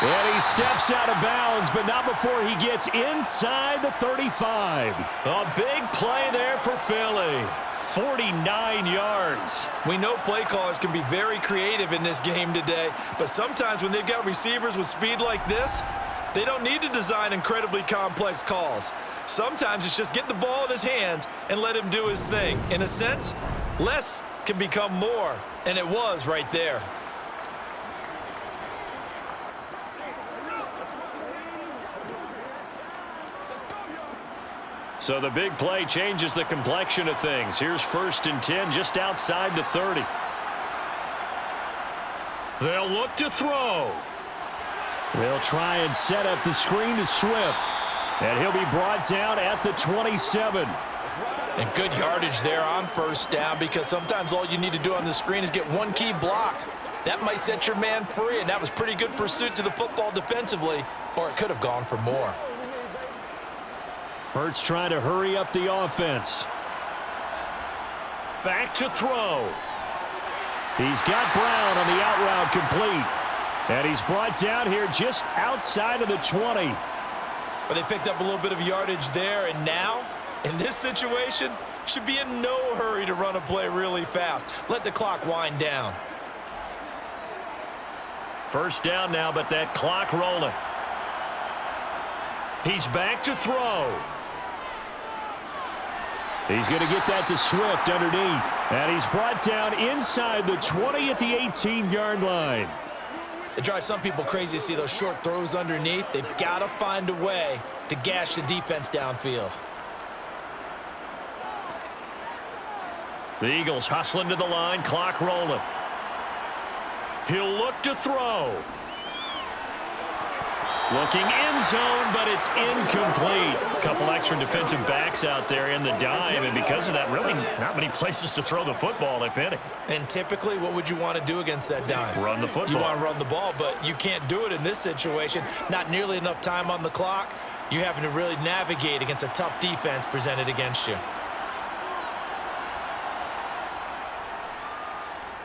And he steps out of bounds, but not before he gets inside the 35. A big play there for Philly. 49 yards. We know play callers can be very creative in this game today, but sometimes when they've got receivers with speed like this, they don't need to design incredibly complex calls. Sometimes it's just get the ball in his hands and let him do his thing. In a sense, less can become more, and it was right there. So the big play changes the complexion of things. Here's 1st and 10 just outside the 30. They'll look to throw. They'll try and set up the screen to Swift. And he'll be brought down at the 27. And good yardage there on first down because sometimes all you need to do on the screen is get one key block. That might set your man free, and that was pretty good pursuit to the football defensively, or it could have gone for more. Hurts trying to hurry up the offense. Back to throw. He's got Brown on the out route complete. And he's brought down here just outside of the 20. But they picked up a little bit of yardage there, and now, in this situation, should be in no hurry to run a play really fast. Let the clock wind down. First down now, but that clock rolling. He's back to throw. He's going to get that to Swift underneath. And he's brought down inside the 20 at the 18-yard line. It drives some people crazy to see those short throws underneath. They've got to find a way to gash the defense downfield. The Eagles hustling to the line, clock rolling. He'll look to throw. Looking end zone, but it's incomplete. A couple extra defensive backs out there in the dime, and because of that, really not many places to throw the football, if any. And typically, what would you want to do against that dime? Run the football. You want to run the ball, but you can't do it in this situation. Not nearly enough time on the clock. You're having to really navigate against a tough defense presented against you.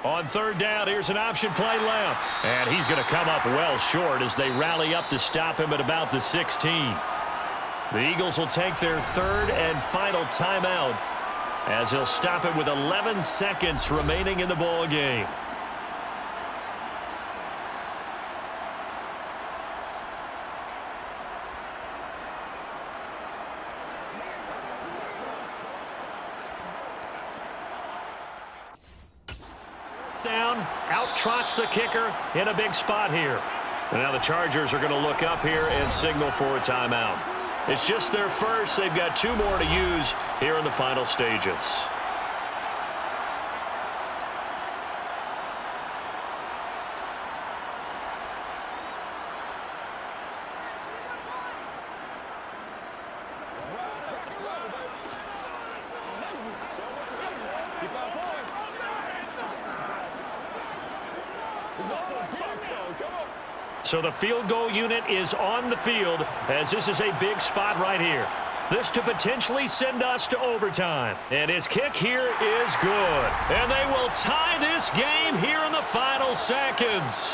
On third down, here's an option play left. And he's going to come up well short as they rally up to stop him at about the 16. The Eagles will take their third and final timeout as he'll stop it with 11 seconds remaining in the ball game. Down, out trots the kicker in a big spot here. And now the Chargers are going to look up here and signal for a timeout. It's just their first. They've got two more to use here in the final stages. So the field goal unit is on the field as this is a big spot right here. This to potentially send us to overtime. And his kick here is good. And they will tie this game here in the final seconds.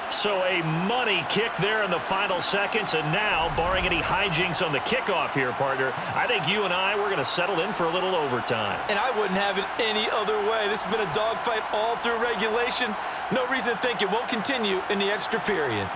So a money kick there in the final seconds. And now, barring any hijinks on the kickoff here, partner, I think you and I, we're going to settle in for a little overtime. And I wouldn't have it any other way. This has been a dogfight all through regulation. No reason to think it won't continue in the extra period.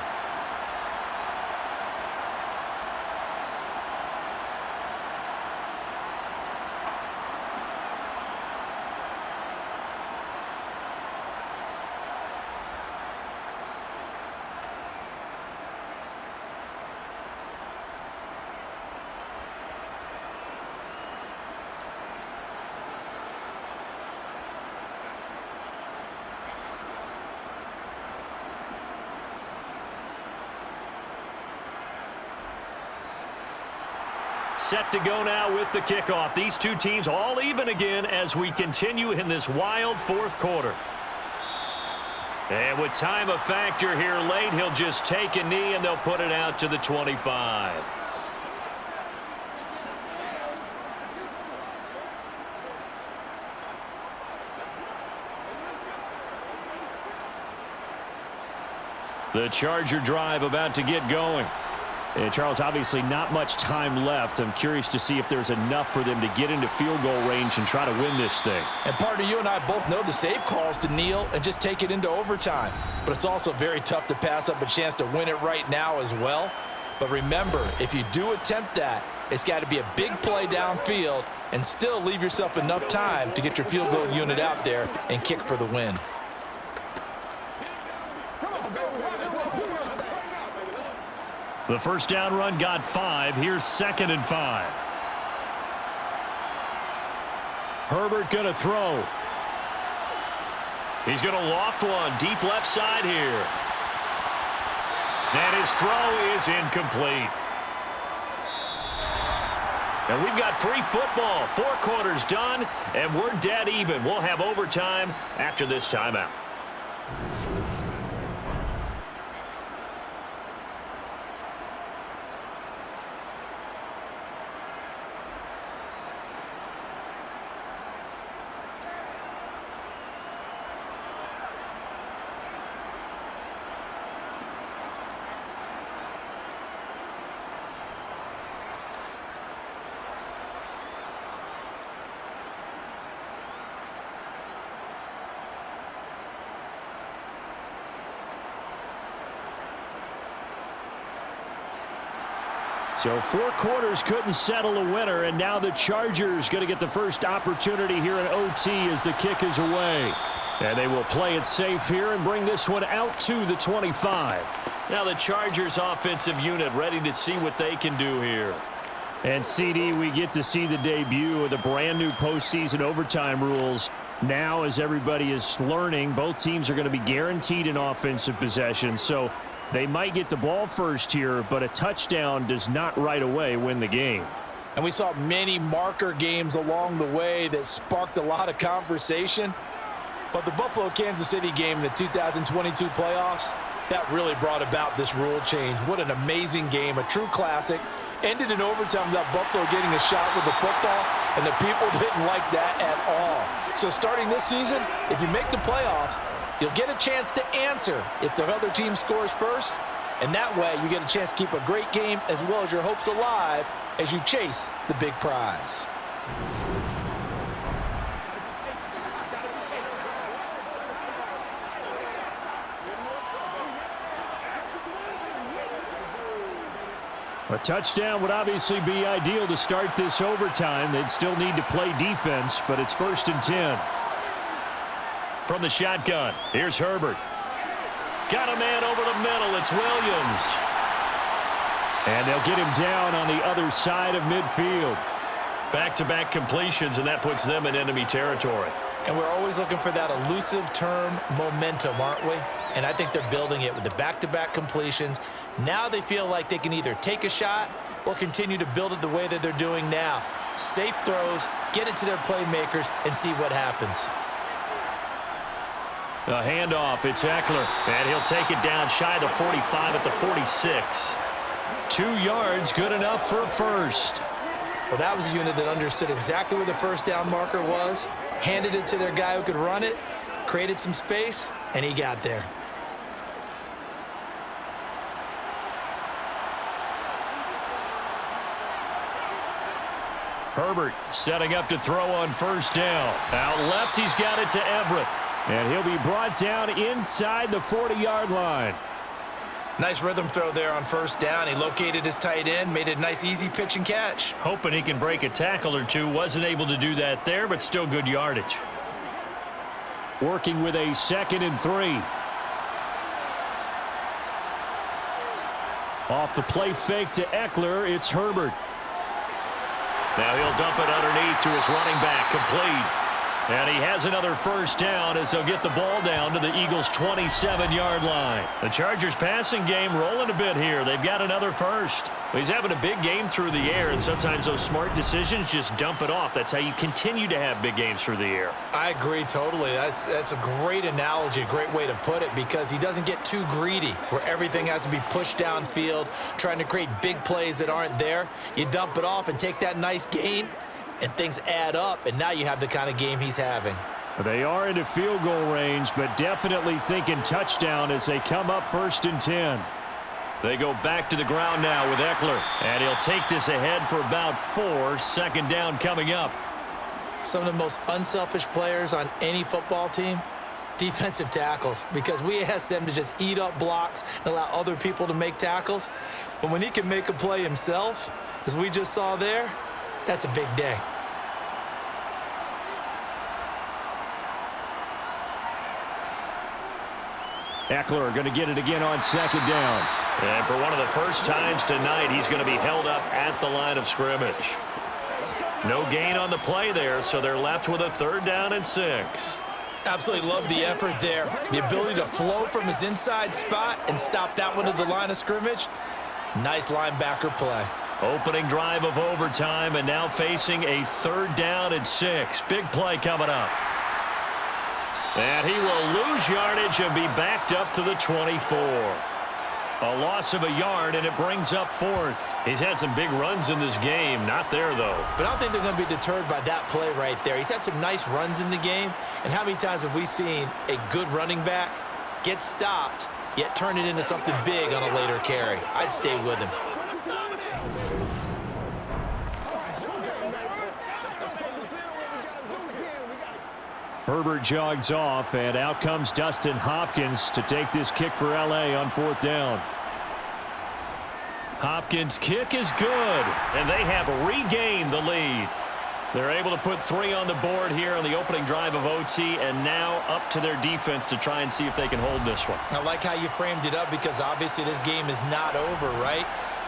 Set to go now with the kickoff. These two teams all even again as we continue in this wild fourth quarter. And with time a factor here late, he'll just take a knee and they'll put it out to the 25. The Charger drive about to get going. And Charles, obviously not much time left. I'm curious to see if there's enough for them to get into field goal range and try to win this thing. And partner, you and I both know the safe calls to kneel and just take it into overtime. But it's also very tough to pass up a chance to win it right now as well. But remember, if you do attempt that, it's got to be a big play downfield and still leave yourself enough time to get your field goal unit out there and kick for the win. The first down run got 5. Here's 2nd and 5. Herbert going to throw. He's going to loft one deep left side here. And his throw is incomplete. And we've got free football. 4 quarters done, and we're dead even. We'll have overtime after this timeout. So 4 quarters couldn't settle a winner, and now the Chargers going to get the first opportunity here in OT as the kick is away. And they will play it safe here and bring this one out to the 25. Now the Chargers offensive unit ready to see what they can do here. And CD, we get to see the debut of the brand new postseason overtime rules. Now as everybody is learning, both teams are going to be guaranteed an offensive possession. So they might get the ball first here, but a touchdown does not right away win the game. And we saw many marker games along the way that sparked a lot of conversation. But the Buffalo-Kansas City game in the 2022 playoffs, that really brought about this rule change. What an amazing game, a true classic. Ended in overtime without Buffalo getting a shot with the football, and the people didn't like that at all. So starting this season, if you make the playoffs, you'll get a chance to answer if the other team scores first, and that way you get a chance to keep a great game as well as your hopes alive as you chase the big prize. A touchdown would obviously be ideal to start this overtime. They'd still need to play defense, but it's 1st and 10. From the shotgun, here's Herbert. Got a man over the middle. It's Williams. And they'll get him down on the other side of midfield. Back-to-back completions, and that puts them in enemy territory. And we're always looking for that elusive term, momentum, aren't we? And I think they're building it with the back-to-back completions. Now they feel like they can either take a shot or continue to build it the way that they're doing now. Safe throws, get it to their playmakers, and see what happens. A handoff, it's Eckler, and he'll take it down shy of the 45 at the 46. 2 yards, good enough for a first. Well, that was a unit that understood exactly where the first down marker was, handed it to their guy who could run it, created some space, and he got there. Herbert setting up to throw on first down. Out left, he's got it to Everett. And he'll be brought down inside the 40-yard line. Nice rhythm throw there on first down. He located his tight end, made it a nice easy pitch and catch. Hoping he can break a tackle or two. Wasn't able to do that there, but still good yardage. Working with a 2nd and 3. Off the play fake to Eckler, it's Herbert. Now he'll dump it underneath to his running back, complete. And he has another first down as they'll get the ball down to the Eagles' 27-yard line. The Chargers passing game rolling a bit here. They've got another first. He's having a big game through the air, and sometimes those smart decisions just dump it off. That's how you continue to have big games through the air. I agree totally. That's a great analogy, a great way to put it, because he doesn't get too greedy where everything has to be pushed downfield, trying to create big plays that aren't there. You dump it off and take that nice gain, and things add up, and now you have the kind of game he's having. They are into field goal range, but definitely thinking touchdown as they come up 1st and 10. They go back to the ground now with Eckler, and he'll take this ahead for about 4. 2nd down coming up. Some of the most unselfish players on any football team, defensive tackles, because we ask them to just eat up blocks and allow other people to make tackles. But when he can make a play himself, as we just saw there, that's a big day. Eckler going to get it again on 2nd down. And for one of the first times tonight, he's going to be held up at the line of scrimmage. No gain on the play there, so they're left with a 3rd down and 6. Absolutely love the effort there. The ability to flow from his inside spot and stop that one at the line of scrimmage. Nice linebacker play. Opening drive of overtime, and now facing a 3rd down and 6. Big play coming up. And he will lose yardage and be backed up to the 24. A loss of a yard, and it brings up 4th. He's had some big runs in this game. Not there, though. But I don't think they're going to be deterred by that play right there. He's had some nice runs in the game. And how many times have we seen a good running back get stopped, yet turn it into something big on a later carry? I'd stay with him. Herbert jogs off, and out comes Dustin Hopkins to take this kick for L.A. on 4th down. Hopkins' kick is good, and they have regained the lead. They're able to put 3 on the board here on the opening drive of OT, and now up to their defense to try and see if they can hold this one. I like how you framed it up because obviously this game is not over, right?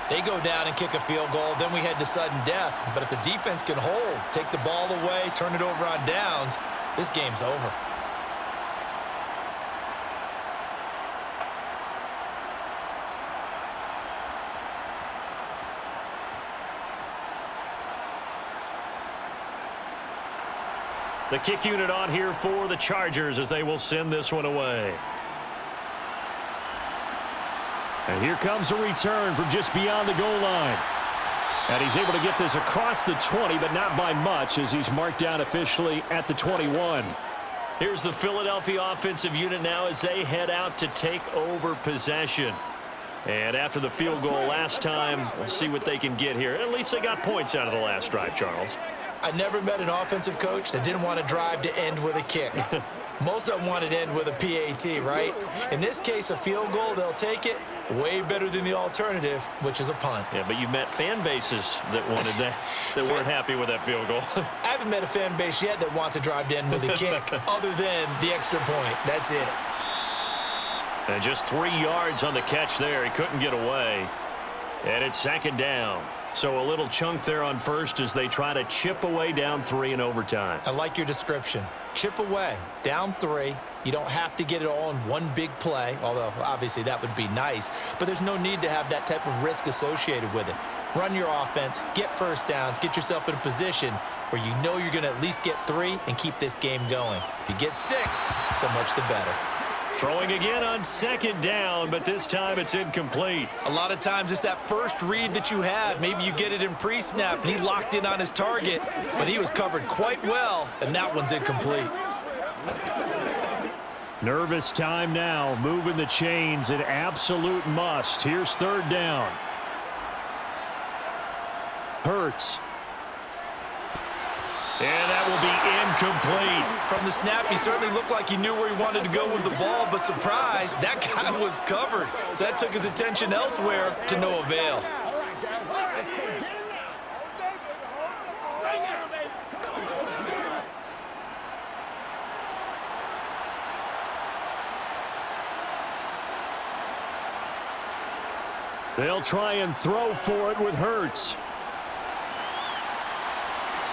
They go down and kick a field goal, then we head to sudden death. But if the defense can hold, take the ball away, turn it over on downs, this game's over. The kick unit on here for the Chargers as they will send this one away. And here comes a return from just beyond the goal line. And he's able to get this across the 20, but not by much as he's marked down officially at the 21. Here's the Philadelphia offensive unit now as they head out to take over possession. And after the field goal last time, we'll see what they can get here. At least they got points out of the last drive, Charles. I never met an offensive coach that didn't want to drive to end with a kick. Most of them wanted to end with a PAT, right? In this case, a field goal, they'll take it. Way better than the alternative, which is a punt. Yeah, but you met fan bases that wanted that, that weren't happy with that field goal. I haven't met a fan base yet that wants to drive to end with a kick, other than the extra point. That's it. And just 3 yards on the catch there. He couldn't get away. And it's 2nd down. So a little chunk there on first as they try to chip away down 3 in overtime. I like your description. Chip away, down 3. You don't have to get it all in one big play, although obviously that would be nice. But there's no need to have that type of risk associated with it. Run your offense, get first downs, get yourself in a position where you know you're going to at least get 3 and keep this game going. If you get 6, so much the better. Throwing again on 2nd down, but this time it's incomplete. A lot of times it's that first read that you have. Maybe you get it in pre-snap, and he locked in on his target, but he was covered quite well, and that one's incomplete. Nervous time now, moving the chains, an absolute must. Here's 3rd down. Hurts. And that will be incomplete. From the snap, he certainly looked like he knew where he wanted to go with the ball, but surprise, that guy was covered. So that took his attention elsewhere to no avail. They'll try and throw for it with Hurts.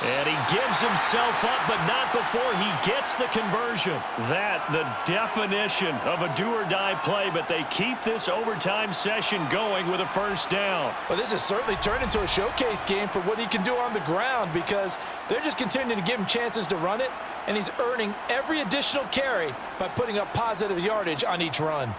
And he gives himself up, but not before he gets the conversion. That, the definition of a do-or-die play, but they keep this overtime session going with a 1st down. Well, this has certainly turned into a showcase game for what he can do on the ground because they're just continuing to give him chances to run it, and he's earning every additional carry by putting up positive yardage on each run.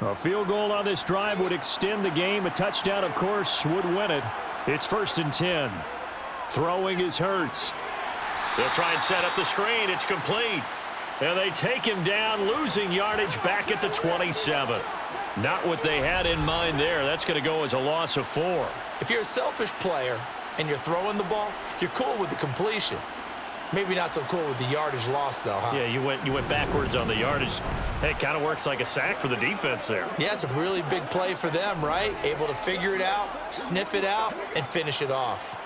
A field goal on this drive would extend the game. A touchdown, of course, would win it. It's 1st and 10. Throwing is Hurts. They'll try and set up the screen. It's complete. And they take him down, losing yardage back at the 27. Not what they had in mind there. That's going to go as a loss of 4. If you're a selfish player and you're throwing the ball, you're cool with the completion. Maybe not so cool with the yardage loss, though, huh? Yeah, you went backwards on the yardage. Hey, it kind of works like a sack for the defense there. Yeah, it's a really big play for them, right? Able to figure it out, sniff it out, and finish it off.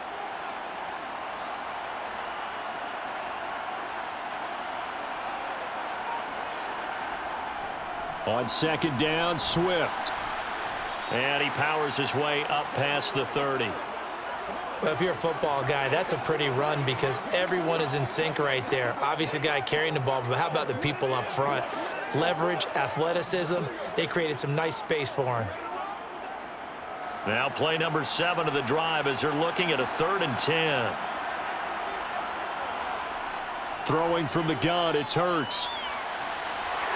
On 2nd down, Swift. And he powers his way up past the 30. Well, if you're a football guy, that's a pretty run because everyone is in sync right there. Obviously, the guy carrying the ball, but how about the people up front? Leverage, athleticism, they created some nice space for him. Now play number 7 of the drive as they're looking at a 3rd and 10. Throwing from the gun, it's Hurts.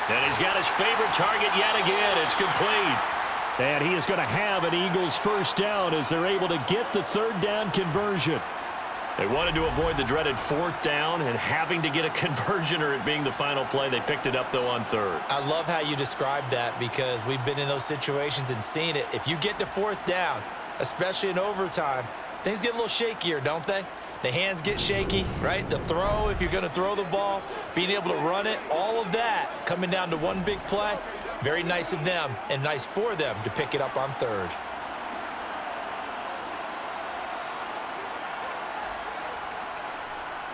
And he's got his favorite target yet again. It's complete. And he is going to have an Eagles 1st down as they're able to get the 3rd down conversion. They wanted to avoid the dreaded 4th down and having to get a conversion or it being the final play. They picked it up, though, on 3rd. I love how you described that because we've been in those situations and seen it. If you get to 4th down, especially in overtime, things get a little shakier, don't they? The hands get shaky, right? The throw, if you're going to throw the ball, being able to run it, all of that coming down to one big play. Very nice of them and nice for them to pick it up on 3rd.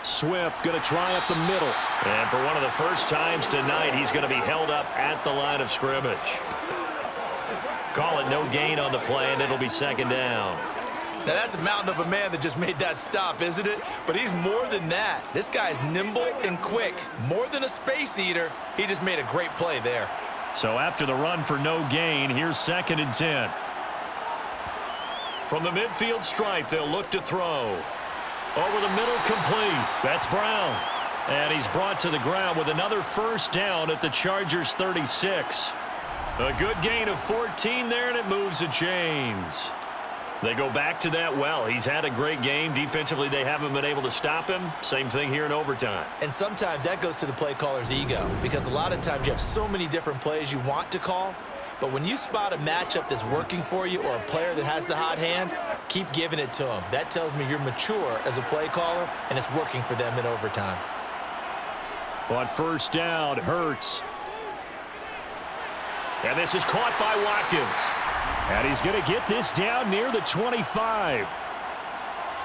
Swift going to try up the middle. And for one of the first times tonight, he's going to be held up at the line of scrimmage. Call it no gain on the play, and it'll be 2nd down. Now, that's a mountain of a man that just made that stop, isn't it? But he's more than that. This guy's nimble and quick. More than a space eater. He just made a great play there. So after the run for no gain, here's 2nd and 10. From the midfield stripe, they'll look to throw. Over the middle, complete. That's Brown. And he's brought to the ground with another 1st down at the Chargers' 36. A good gain of 14 there, and it moves the chains. They go back to that well. He's had a great game. Defensively, they haven't been able to stop him. Same thing here in overtime. And sometimes that goes to the play caller's ego because a lot of times you have so many different plays you want to call. But when you spot a matchup that's working for you or a player that has the hot hand, keep giving it to him. That tells me you're mature as a play caller, and it's working for them in overtime. On 1st down, Hurts. And this is caught by Watkins. And he's going to get this down near the 25.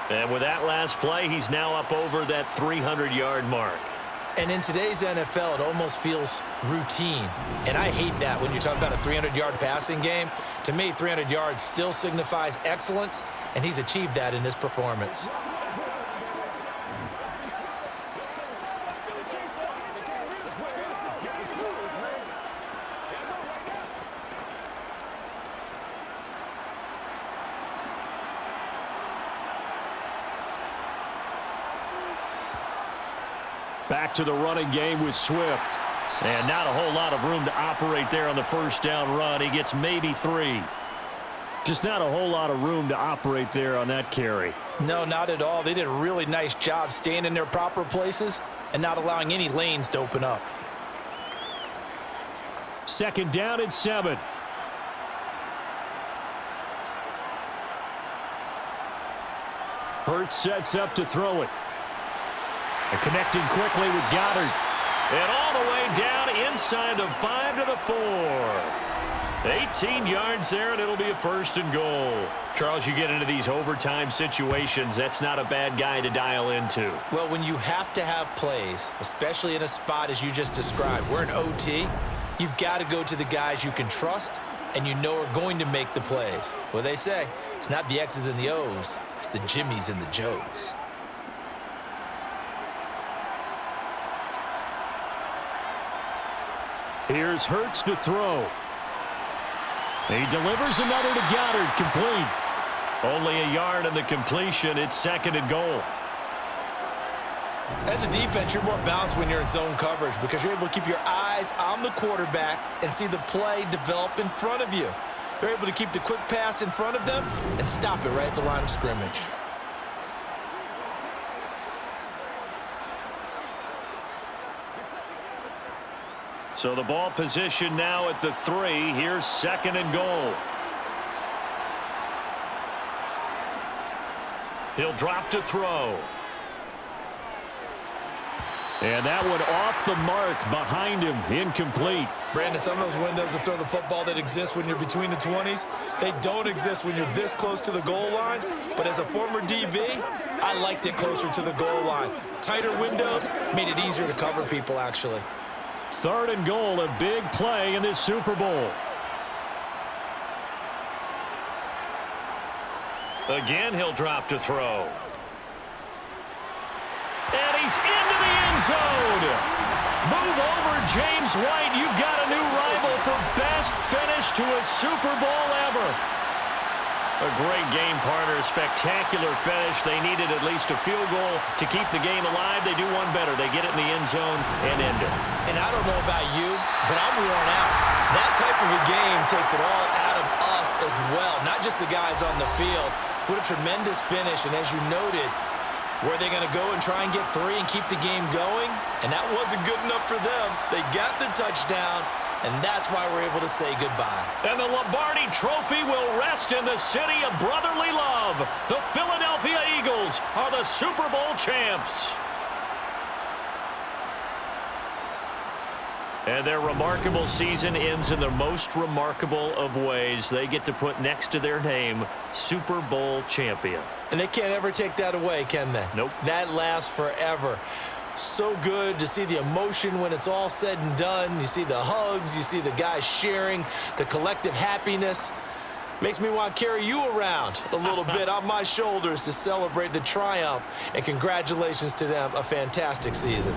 And with that last play, he's now up over that 300-yard mark. And in today's NFL, it almost feels routine. And I hate that when you talk about a 300-yard passing game. To me, 300 yards still signifies excellence, and he's achieved that in this performance. Back to the running game with Swift. And not a whole lot of room to operate there on the 1st down run. He gets maybe 3. Just not a whole lot of room to operate there on that carry. No, not at all. They did a really nice job staying in their proper places and not allowing any lanes to open up. 2nd down and 7. Hurts sets up to throw it. And connecting quickly with Goddard. And all the way down inside the 5 to the 4. 18 yards there, and it'll be a 1st and goal. Charles, you get into these overtime situations, that's not a bad guy to dial into. Well, when you have to have plays, especially in a spot as you just described, we're in OT, you've got to go to the guys you can trust and you know are going to make the plays. Well, they say it's not the X's and the O's, it's the Jimmies and the Joes. Here's Hurts to throw. He delivers another to Goddard, complete. Only a yard in the completion. It's 2nd and goal. As a defense, you're more balanced when you're in zone coverage because you're able to keep your eyes on the quarterback and see the play develop in front of you. They're able to keep the quick pass in front of them and stop it right at the line of scrimmage. So the ball position now at the 3. Here's 2nd and goal. He'll drop to throw. And that one off the mark behind him, incomplete. Brandon, some of those windows to throw the football that exist when you're between the 20s, they don't exist when you're this close to the goal line. But as a former DB, I liked it closer to the goal line. Tighter windows made it easier to cover people, actually. 3rd and goal, a big play in this Super Bowl. Again, he'll drop to throw. And he's into the end zone. Move over, James White. You've got a new rival for best finish to a Super Bowl ever. A great game partner, spectacular finish. They needed at least a field goal to keep the game alive. They do one better. They get it in the end zone and end it. And I don't know about you, but I'm worn out. That type of a game takes it all out of us as well, not just the guys on the field. What a tremendous finish, and as you noted, Were they going to go and try and get 3 and keep the game going? And that wasn't good enough for them. They got the touchdown, and that's why we're able to say goodbye. And the Lombardi Trophy will rest in the city of brotherly love. The Philadelphia Eagles are the Super Bowl champs. And their remarkable season ends in the most remarkable of ways. They get to put next to their name, Super Bowl champion. And they can't ever take that away, can they? Nope. That lasts forever. So good to see the emotion when it's all said and done. You see the hugs, you see the guys sharing, the collective happiness. Makes me want to carry you around a little bit on my shoulders to celebrate the triumph. And congratulations to them, a fantastic season.